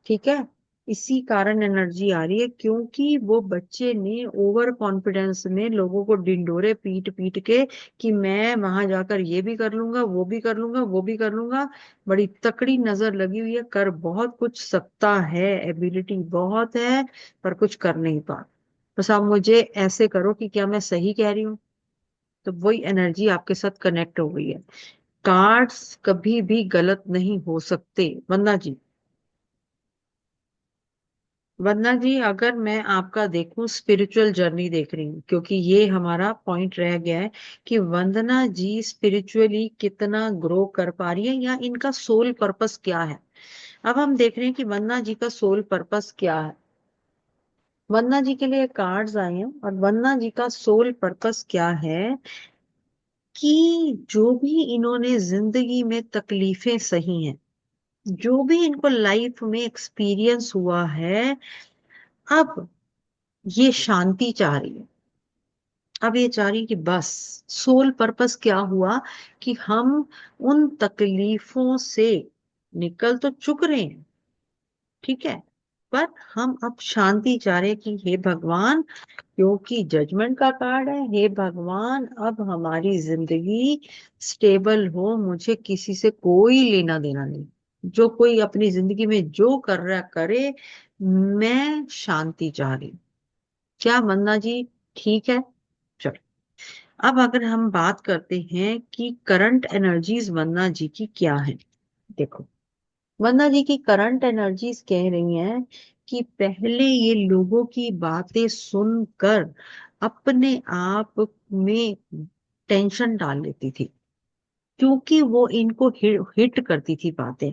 ठीक है, इसी कारण एनर्जी आ रही है क्योंकि वो बच्चे ने ओवर कॉन्फिडेंस में लोगों को डिंडोरे पीट पीट के कि मैं वहां जाकर ये भी कर लूंगा, वो भी कर लूंगा, वो भी कर लूंगा। बड़ी तकड़ी नजर लगी हुई है, कर बहुत कुछ सकता है, एबिलिटी बहुत है, पर कुछ कर नहीं पा। बस आप मुझे ऐसे करो कि क्या मैं सही कह रही हूँ। तो वही एनर्जी आपके साथ कनेक्ट हो गई है। कार्ड्स कभी भी गलत नहीं हो सकते। वंदना जी, वंदना जी, अगर मैं आपका देखूं स्पिरिचुअल जर्नी देख रही हूँ, क्योंकि ये हमारा पॉइंट रह गया है कि वंदना जी स्पिरिचुअली कितना ग्रो कर पा रही है या इनका सोल पर्पस क्या है। अब हम देख रहे हैं कि वंदना जी का सोल पर्पस क्या है। वंदना जी के लिए कार्ड्स आए हैं और वंदना जी का सोल पर्पस क्या है कि जो भी इन्होंने जिंदगी में तकलीफें सही हैं, जो भी इनको लाइफ में एक्सपीरियंस हुआ है, अब ये शांति चाह रही है। अब ये चाह रही है कि बस सोल पर्पस क्या हुआ कि हम उन तकलीफों से निकल तो चुक रहे हैं, ठीक है, पर हम अब शांति चाह रहे हैं कि हे भगवान, क्योंकि जजमेंट का कार्ड है, हे भगवान अब हमारी जिंदगी स्टेबल हो, मुझे किसी से कोई लेना देना नहीं, जो कोई अपनी जिंदगी में जो कर रहा है करे, मैं शांति चाह रही हूँ। क्या वंदना जी ठीक है? चलो, अब अगर हम बात करते हैं कि करंट एनर्जीज वंदना जी की क्या है। देखो, वंदना जी की करंट एनर्जीज कह रही हैं कि पहले ये लोगों की बातें सुनकर अपने आप में टेंशन डाल लेती थी, क्योंकि वो इनको हिट करती थी बातें।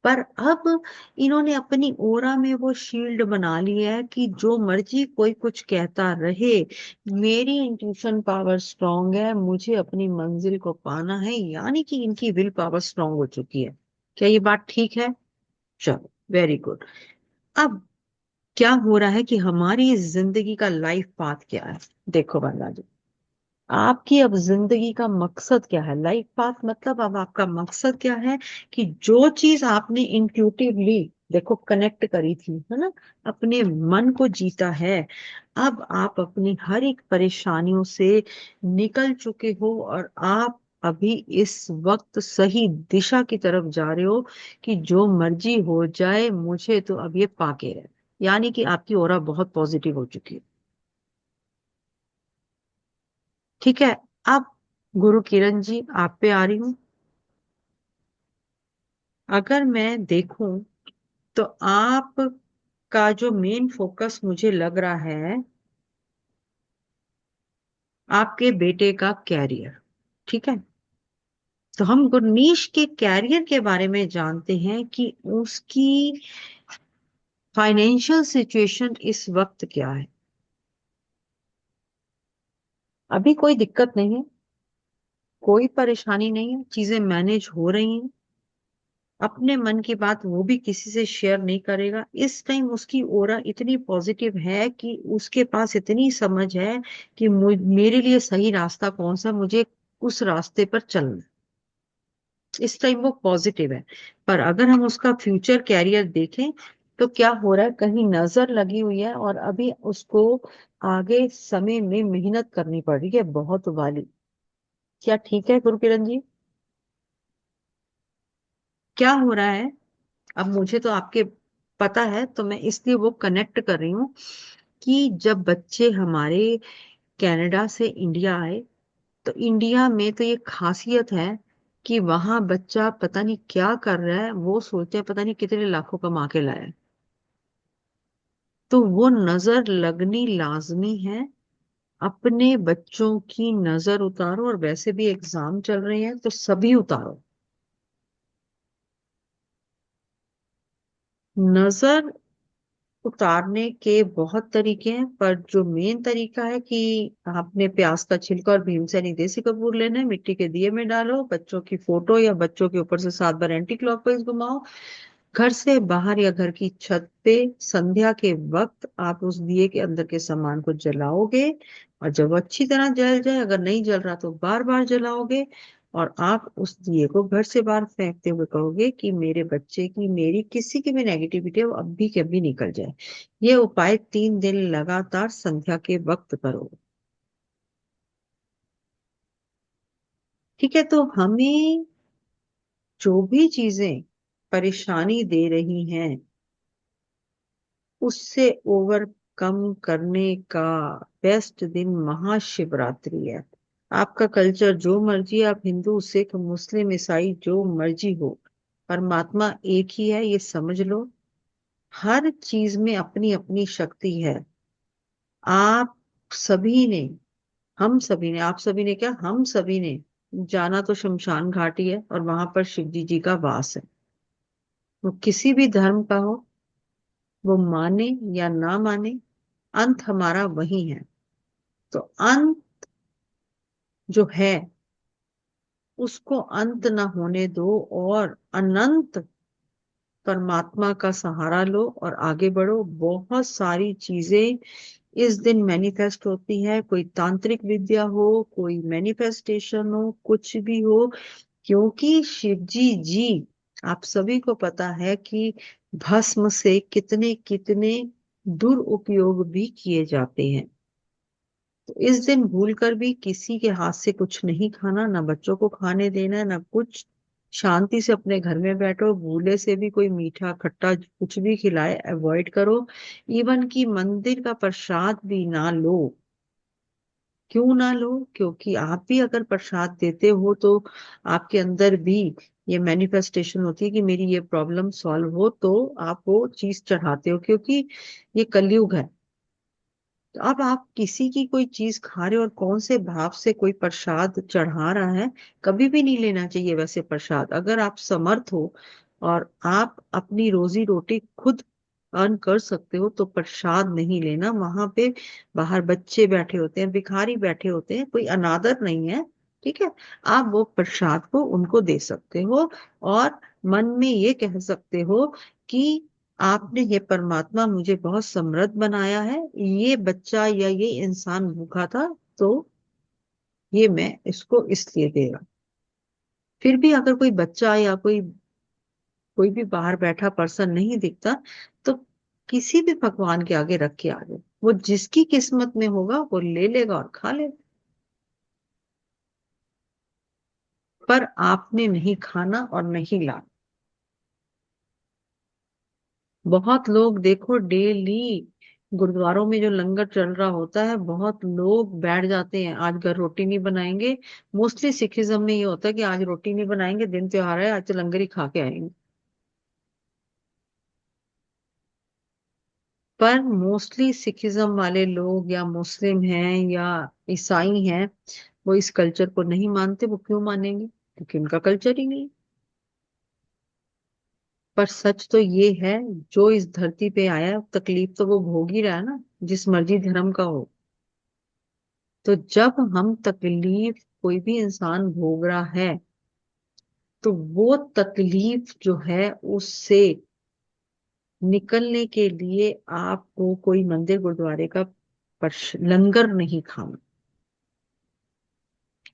पर अब इन्होंने अपनी ओरा में वो शील्ड बना लिया है कि जो मर्जी कोई कुछ कहता रहे, मेरी इंट्यूशन पावर स्ट्रांग है, मुझे अपनी मंजिल को पाना है, यानी कि इनकी विल पावर स्ट्रांग हो चुकी है। क्या ये बात ठीक है? चलो, वेरी गुड। अब क्या हो रहा है कि हमारी जिंदगी का लाइफ पाथ क्या है। देखो बंदा जी, आपकी अब जिंदगी का मकसद क्या है। लाइफ पाथ मतलब अब आपका मकसद क्या है कि जो चीज आपने इंट्यूटिवली देखो कनेक्ट करी थी, है ना, अपने मन को जीता है, अब आप अपनी हर एक परेशानियों से निकल चुके हो और आप अभी इस वक्त सही दिशा की तरफ जा रहे हो कि जो मर्जी हो जाए मुझे तो अब ये पाके रहे। यानी कि आपकी ओरा बहुत पॉजिटिव हो चुकी है। ठीक है, अब गुरु किरण जी आप पे आ रही हूँ। अगर मैं देखूं तो आप का जो मेन फोकस मुझे लग रहा है आपके बेटे का कैरियर। ठीक है, तो हम गुरनीश के कैरियर के बारे में जानते हैं कि उसकी फाइनेंशियल सिचुएशन इस वक्त क्या है। अभी कोई दिक्कत नहीं है, कोई परेशानी नहीं है, चीजें मैनेज हो रही हैं। अपने मन की बात वो भी किसी से शेयर नहीं करेगा। इस टाइम उसकी ओरा इतनी पॉजिटिव है कि उसके पास इतनी समझ है कि मेरे लिए सही रास्ता कौन सा, मुझे उस रास्ते पर चलना है। इस टाइम वो पॉजिटिव है। पर अगर हम उसका फ्यूचर कैरियर देखें तो क्या हो रहा है, कहीं नजर लगी हुई है और अभी उसको आगे समय में मेहनत करनी पड़ रही है बहुत वाली। क्या ठीक है गुरु किरण जी? क्या हो रहा है? अब मुझे तो आपके पता है, तो मैं इसलिए वो कनेक्ट कर रही हूँ कि जब बच्चे हमारे कनाडा से इंडिया आए, तो इंडिया में तो ये खासियत है कि वहां बच्चा पता नहीं क्या कर रहा है, वो सोचते हैं पता नहीं कितने लाखों कमा के लाया है। तो वो नजर लगनी लाजमी है। अपने बच्चों की नजर उतारो, और वैसे भी एग्जाम चल रहे हैं तो सभी उतारो। नजर उतारने के बहुत तरीके हैं, पर जो मेन तरीका है कि आपने प्याज का छिलका और भीमसेनी देसी कपूर लेना है, मिट्टी के दिए में डालो, बच्चों की फोटो या बच्चों के ऊपर से 7 बार एंटी क्लॉकवाइज घुमाओ, घर से बाहर या घर की छत पे संध्या के वक्त आप उस दिए के अंदर के सामान को जलाओगे। और जब वो अच्छी तरह जल जाए, अगर नहीं जल रहा तो बार बार जलाओगे, और आप उस दिए को घर से बाहर फेंकते हुए कहोगे कि मेरे बच्चे की, मेरी किसी की भी नेगेटिविटी है वो अभी के अभी निकल जाए। ये उपाय 3 दिन लगातार संध्या के वक्त करो। ठीक है, तो हमें जो भी चीजें परेशानी दे रही हैं उससे ओवरकम करने का बेस्ट दिन महाशिवरात्रि है। आपका कल्चर जो मर्जी, आप हिंदू सिख मुस्लिम ईसाई जो मर्जी हो, परमात्मा एक ही है, ये समझ लो। हर चीज में अपनी अपनी शक्ति है। आप सभी ने, हम सभी ने, आप सभी ने क्या, हम सभी ने जाना तो शमशान घाट ही है, और वहां पर शिव जी का वास है। वो किसी भी धर्म का हो, वो माने या ना माने, अंत हमारा वही है। तो अंत जो है उसको अंत ना होने दो, और अनंत परमात्मा का सहारा लो और आगे बढ़ो। बहुत सारी चीजें इस दिन मैनिफेस्ट होती है, कोई तांत्रिक विद्या हो, कोई मैनिफेस्टेशन हो, कुछ भी हो, क्योंकि शिवजी आप सभी को पता है कि भस्म से कितने कितने दुरुपयोग भी किए जाते हैं। तो इस दिन भूलकर भी किसी के हाथ से कुछ नहीं खाना, ना बच्चों को खाने देना, ना कुछ। शांति से अपने घर में बैठो, भूले से भी कोई मीठा खट्टा कुछ भी खिलाए अवॉइड करो। इवन कि मंदिर का प्रसाद भी ना लो। क्यों ना लो? क्योंकि आप भी अगर प्रसाद देते हो तो आपके अंदर भी ये मैनिफेस्टेशन होती है कि मेरी ये प्रॉब्लम सॉल्व हो, तो आप वो चीज चढ़ाते हो, क्योंकि ये कलयुग है। तो अब आप किसी की कोई चीज खा रहे हो और कौन से भाव से कोई प्रसाद चढ़ा रहा है, कभी भी नहीं लेना चाहिए वैसे प्रसाद। अगर आप समर्थ हो और आप अपनी रोजी रोटी खुद अर्न कर सकते हो तो प्रसाद नहीं लेना। वहां पे बाहर बच्चे बैठे होते हैं, भिखारी बैठे होते हैं, कोई अनादर नहीं है। ठीक है, आप वो प्रसाद को उनको दे सकते हो, और मन में ये कह सकते हो कि आपने, ये परमात्मा मुझे बहुत समृद्ध बनाया है, ये बच्चा या ये इंसान भूखा था तो ये मैं इसको इसलिए दे रहा हूं। फिर भी अगर कोई बच्चा या कोई कोई भी बाहर बैठा पर्सन नहीं दिखता, तो किसी भी भगवान के आगे रख के आ जाए, वो जिसकी किस्मत में होगा वो ले लेगा और खा लेगा। पर आपने नहीं खाना और नहीं लाना। बहुत लोग देखो डेली गुरुद्वारों में जो लंगर चल रहा होता है, बहुत लोग बैठ जाते हैं, आज घर रोटी नहीं बनाएंगे। मोस्टली सिखिज्म में ये होता है कि आज रोटी नहीं बनाएंगे, दिन त्योहार है, आज तो लंगर ही खा के आएंगे। पर मोस्टली सिखिज्म वाले लोग या मुस्लिम हैं या ईसाई हैं, वो इस कल्चर को नहीं मानते। वो क्यों मानेंगे? क्योंकि उनका कल्चर ही नहीं। पर सच तो ये है, जो इस धरती पे आया तकलीफ तो वो भोग ही रहा है ना, जिस मर्जी धर्म का हो। तो जब हम तकलीफ, कोई भी इंसान भोग रहा है, तो वो तकलीफ जो है उससे निकलने के लिए आपको कोई मंदिर गुरुद्वारे का लंगर नहीं खाना।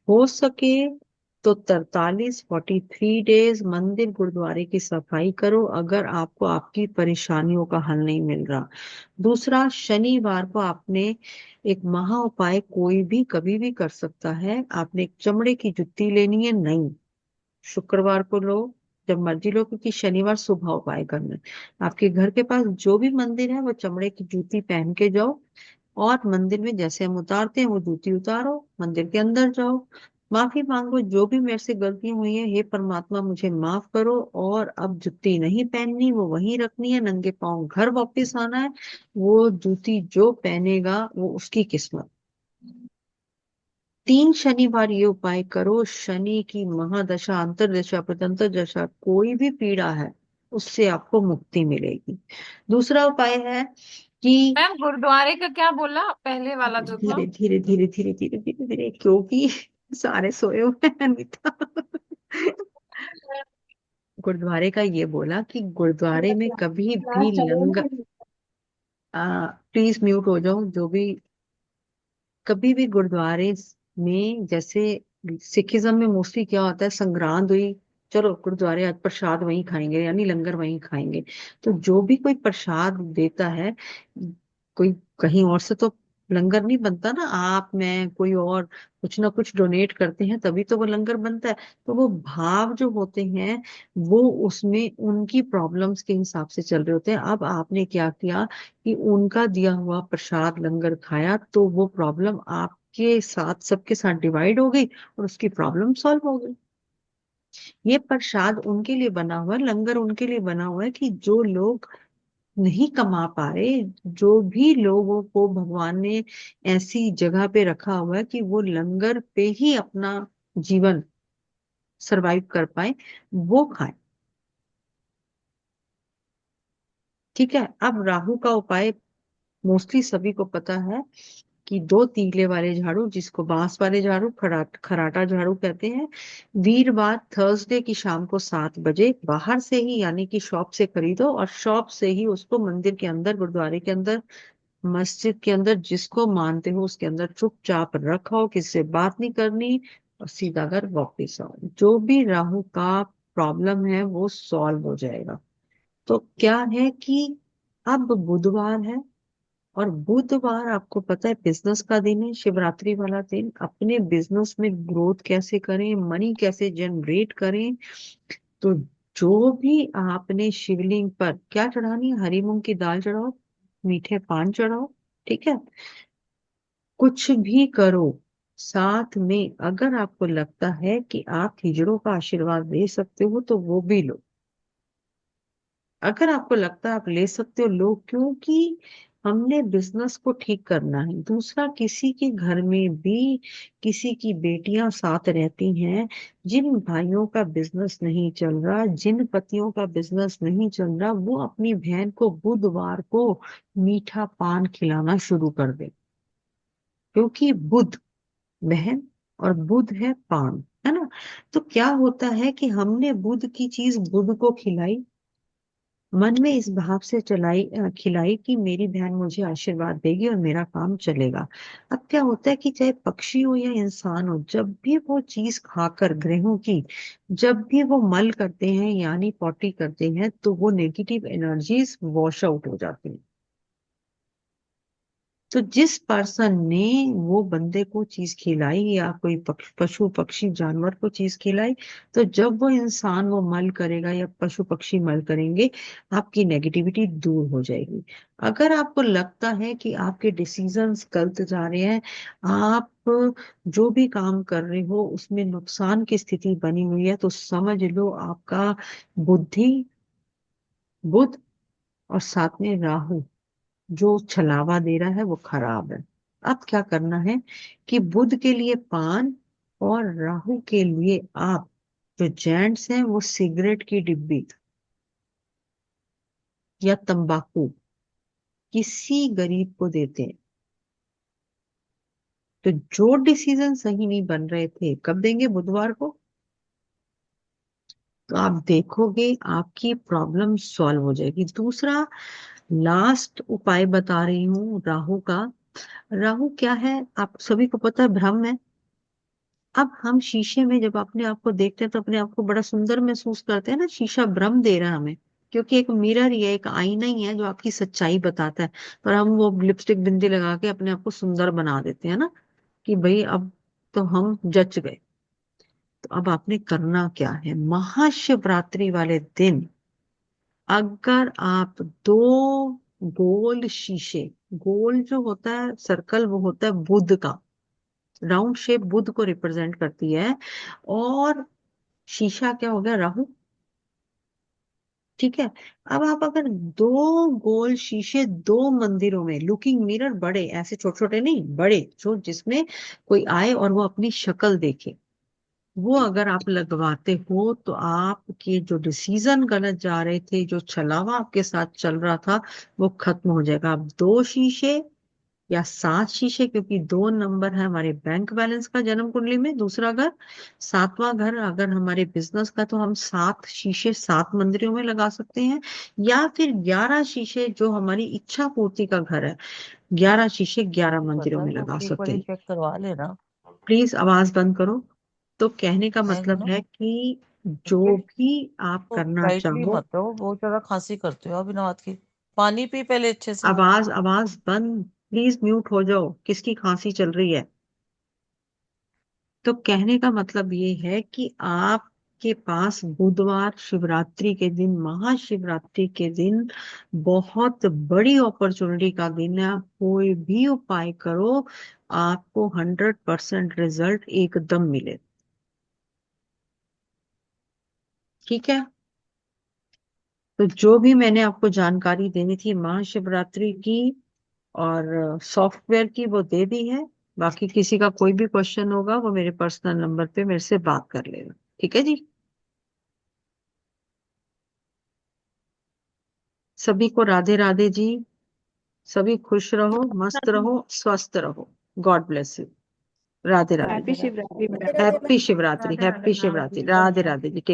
हो सके तो 43 मंदिर गुरुद्वारे की सफाई करो, अगर आपको आपकी परेशानियों का हल नहीं मिल रहा। दूसरा, शनिवार को आपने एक महा उपाय कोई भी कभी भी कर सकता है। आपने एक चमड़े की जुत्ती लेनी है, नहीं, शुक्रवार को लो, जब मर्जी लो, क्योंकि शनिवार सुबह उपाय करना है। आपके घर के पास जो भी मंदिर है वो चमड़े की जूती पहन के जाओ, और मंदिर में जैसे हम उतारते हैं वो जूती उतारो, मंदिर के अंदर जाओ, माफी मांगो, जो भी मेरे से गलतियां हुई है हे परमात्मा मुझे माफ करो, और अब जूती नहीं पहननी, वो वहीं रखनी है, नंगे पांव घर वापस आना है। वो जूती जो पहनेगा वो उसकी किस्मत। 3 शनिवार ये उपाय करो, शनि की महादशा, अंतरदशा, प्रत्यंतर दशा, कोई भी पीड़ा है उससे आपको मुक्ति मिलेगी। दूसरा उपाय है कि मैम गुरुद्वारे का क्या बोला पहले वाला जो था? धीरे धीरे धीरे धीरे धीरे धीरे धीरे, क्योंकि सारे सोए हुए हैं अनीता। गुरुद्वारे का ये बोला कि गुरुद्वारे में कभी भी लंगर, प्लीज म्यूट हो जाओ जो भी, कभी भी गुरुद्वारे में, जैसे सिखिज्म में मोस्टली क्या होता है, संग्रांद हुई, चलो गुरुद्वारे आज प्रसाद वहीं खाएंगे, यानी लंगर वहीं खाएंगे। तो जो भी कोई प्रसाद देता है, कोई कहीं और से तो लंगर नहीं बनता ना, आप मैं कोई और कुछ ना कुछ डोनेट करते हैं तभी तो वो लंगर बनता है। तो वो भाव जो होते हैं वो उसमें उनकी प्रॉब्लम्स के हिसाब से चल रहे होते हैं। अब आपने क्या किया कि उनका दिया हुआ प्रसाद लंगर खाया, तो वो प्रॉब्लम आपके साथ सबके साथ डिवाइड हो गई और उसकी प्रॉब्लम सॉल्व हो गई। ये प्रसाद उनके लिए बना हुआ है, लंगर उनके लिए बना हुआ है कि जो लोग नहीं कमा पा रहे, जो भी लोगों को भगवान ने ऐसी जगह पे रखा हुआ है कि वो लंगर पे ही अपना जीवन सरवाइव कर पाए, वो खाएं। ठीक है। अब राहु का उपाय मोस्टली सभी को पता है कि 2 तीले वाले झाड़ू, जिसको बांस वाले झाड़ू, खराटा झाड़ू कहते हैं, वीरवार थर्सडे की शाम को 7 बजे बाहर से ही, यानी कि शॉप से खरीदो, और शॉप से ही उसको मंदिर के अंदर, गुरुद्वारे के अंदर, मस्जिद के अंदर, जिसको मानते हो उसके अंदर चुपचाप रखो, किसी से बात नहीं करनी, और सीधा घर वापिस आओ। जो भी राहु का प्रॉब्लम है वो सॉल्व हो जाएगा। तो क्या है कि अब बुधवार है, और बुधवार आपको पता है बिजनेस का दिन है, शिवरात्रि वाला दिन। अपने बिजनेस में ग्रोथ कैसे करें, मनी कैसे जनरेट करें, तो जो भी आपने शिवलिंग पर क्या चढ़ानी है, हरी मूंग की दाल चढ़ाओ, मीठे पान चढ़ाओ, ठीक है, कुछ भी करो। साथ में अगर आपको लगता है कि आप हिजड़ों का आशीर्वाद ले सकते हो तो वो भी लो। अगर आपको लगता है आप ले सकते हो लो, क्योंकि हमने बिजनेस को ठीक करना है। दूसरा, किसी के घर में भी किसी की बेटियां साथ रहती हैं, जिन भाइयों का बिजनेस नहीं चल रहा, जिन पतियों का बिजनेस नहीं चल रहा, वो अपनी बहन को बुधवार को मीठा पान खिलाना शुरू कर दे, क्योंकि बुध बहन और बुध है पान, है ना। तो क्या होता है कि हमने बुध की चीज बुध को खिलाई, मन में इस भाव से खिलाई कि मेरी बहन मुझे आशीर्वाद देगी और मेरा काम चलेगा। अब क्या होता है कि चाहे पक्षी हो या इंसान हो, जब भी वो चीज खाकर, ग्रहों की जब भी वो मल करते हैं यानी पॉटी करते हैं, तो वो नेगेटिव एनर्जीज वॉश आउट हो जाती हैं। तो जिस पर्सन ने वो बंदे को चीज खिलाई, या कोई पशु पक्षी जानवर को चीज खिलाई, तो जब वो इंसान वो मल करेगा या पशु पक्षी मल करेंगे, आपकी नेगेटिविटी दूर हो जाएगी। अगर आपको लगता है कि आपके डिसीजंस गलत जा रहे हैं, आप जो भी काम कर रहे हो उसमें नुकसान की स्थिति बनी हुई है, तो समझ लो आपका बुद्धि, बुध और साथ में राहु जो छलावा दे रहा है वो खराब है। अब क्या करना है कि बुध के लिए पान, और राहु के लिए आप, जो जेंट्स हैं वो सिगरेट की डिब्बी या तंबाकू किसी गरीब को देते हैं। तो जो डिसीजन सही नहीं बन रहे थे, कब देंगे, बुधवार को। तो आप देखोगे आपकी प्रॉब्लम सॉल्व हो जाएगी। दूसरा लास्ट उपाय बता रही हूँ राहु का। राहु क्या है, आप सभी को पता है, ब्रह्म है। अब हम शीशे में जब अपने आप को देखते हैं तो अपने आप को बड़ा सुंदर महसूस करते हैं ना, शीशा भ्रम दे रहा है हमें, क्योंकि एक मिरर ही है, एक आईना ही है जो आपकी सच्चाई बताता है। पर हम वो लिपस्टिक बिंदी लगा के अपने आप को सुंदर बना देते हैं ना, कि भाई अब तो हम जच गए। तो अब आपने करना क्या है, महाशिवरात्रि वाले दिन अगर आप 2 गोल शीशे, गोल जो होता है सर्कल वो होता है बुध का, राउंड शेप बुध को रिप्रेजेंट करती है, और शीशा क्या हो गया, राहु, ठीक है। अब आप अगर 2 गोल शीशे 2 मंदिरों में, लुकिंग मिरर बड़े, ऐसे छोटे छोटे नहीं, बड़े, जो जिसमें कोई आए और वो अपनी शक्ल देखे, वो अगर आप लगवाते हो तो आपके जो डिसीजन गलत जा रहे थे, जो छलावा आपके साथ चल रहा था, वो खत्म हो जाएगा। आप 2 शीशे या 7 शीशे, क्योंकि 2 नंबर है हमारे बैंक बैलेंस का जन्म कुंडली में, दूसरा घर, 7वां घर अगर हमारे बिजनेस का, तो हम 7 शीशे 7 मंदिरों में लगा सकते हैं, या फिर 11 शीशे जो हमारी इच्छा पूर्ति का घर है, 11 शीशे 11 मंदिरों पता में तो लगा एक सकते बार हैं। चेक करवा लेना। प्लीज आवाज बंद करो। तो कहने का है मतलब ना, है कि जो क्योंकि भी आप तो करना ब्राइटली चाहो, मत हो, बहुत ज्यादा खांसी करते हो आप बिना बात की। पानी पी पहले अच्छे से। आवाज आवाज बंद, प्लीज म्यूट हो जाओ, किसकी खांसी चल रही है। तो कहने का मतलब ये है कि आपके पास बुधवार शिवरात्रि के दिन, महाशिवरात्रि के दिन बहुत बड़ी अपॉर्चुनिटी का दिन है। आप कोई भी उपाय करो, आपको 100% रिजल्ट एकदम मिले, ठीक है। तो जो भी मैंने आपको जानकारी देनी थी महाशिवरात्रि की और सॉफ्टवेयर की, वो दे दी है। बाकी किसी का कोई भी क्वेश्चन होगा वो मेरे पर्सनल नंबर पे मेरे से बात कर लेना, ठीक है जी। सभी को राधे राधे जी, सभी खुश रहो, मस्त रहो, स्वस्थ रहो। God bless you. Radhe Radhe. Happy Shivratri ma'am. Radhe Radhe happy Shivratri, Radhe Radhe happy ma'am. Shivratri, Radhe Radhe ji.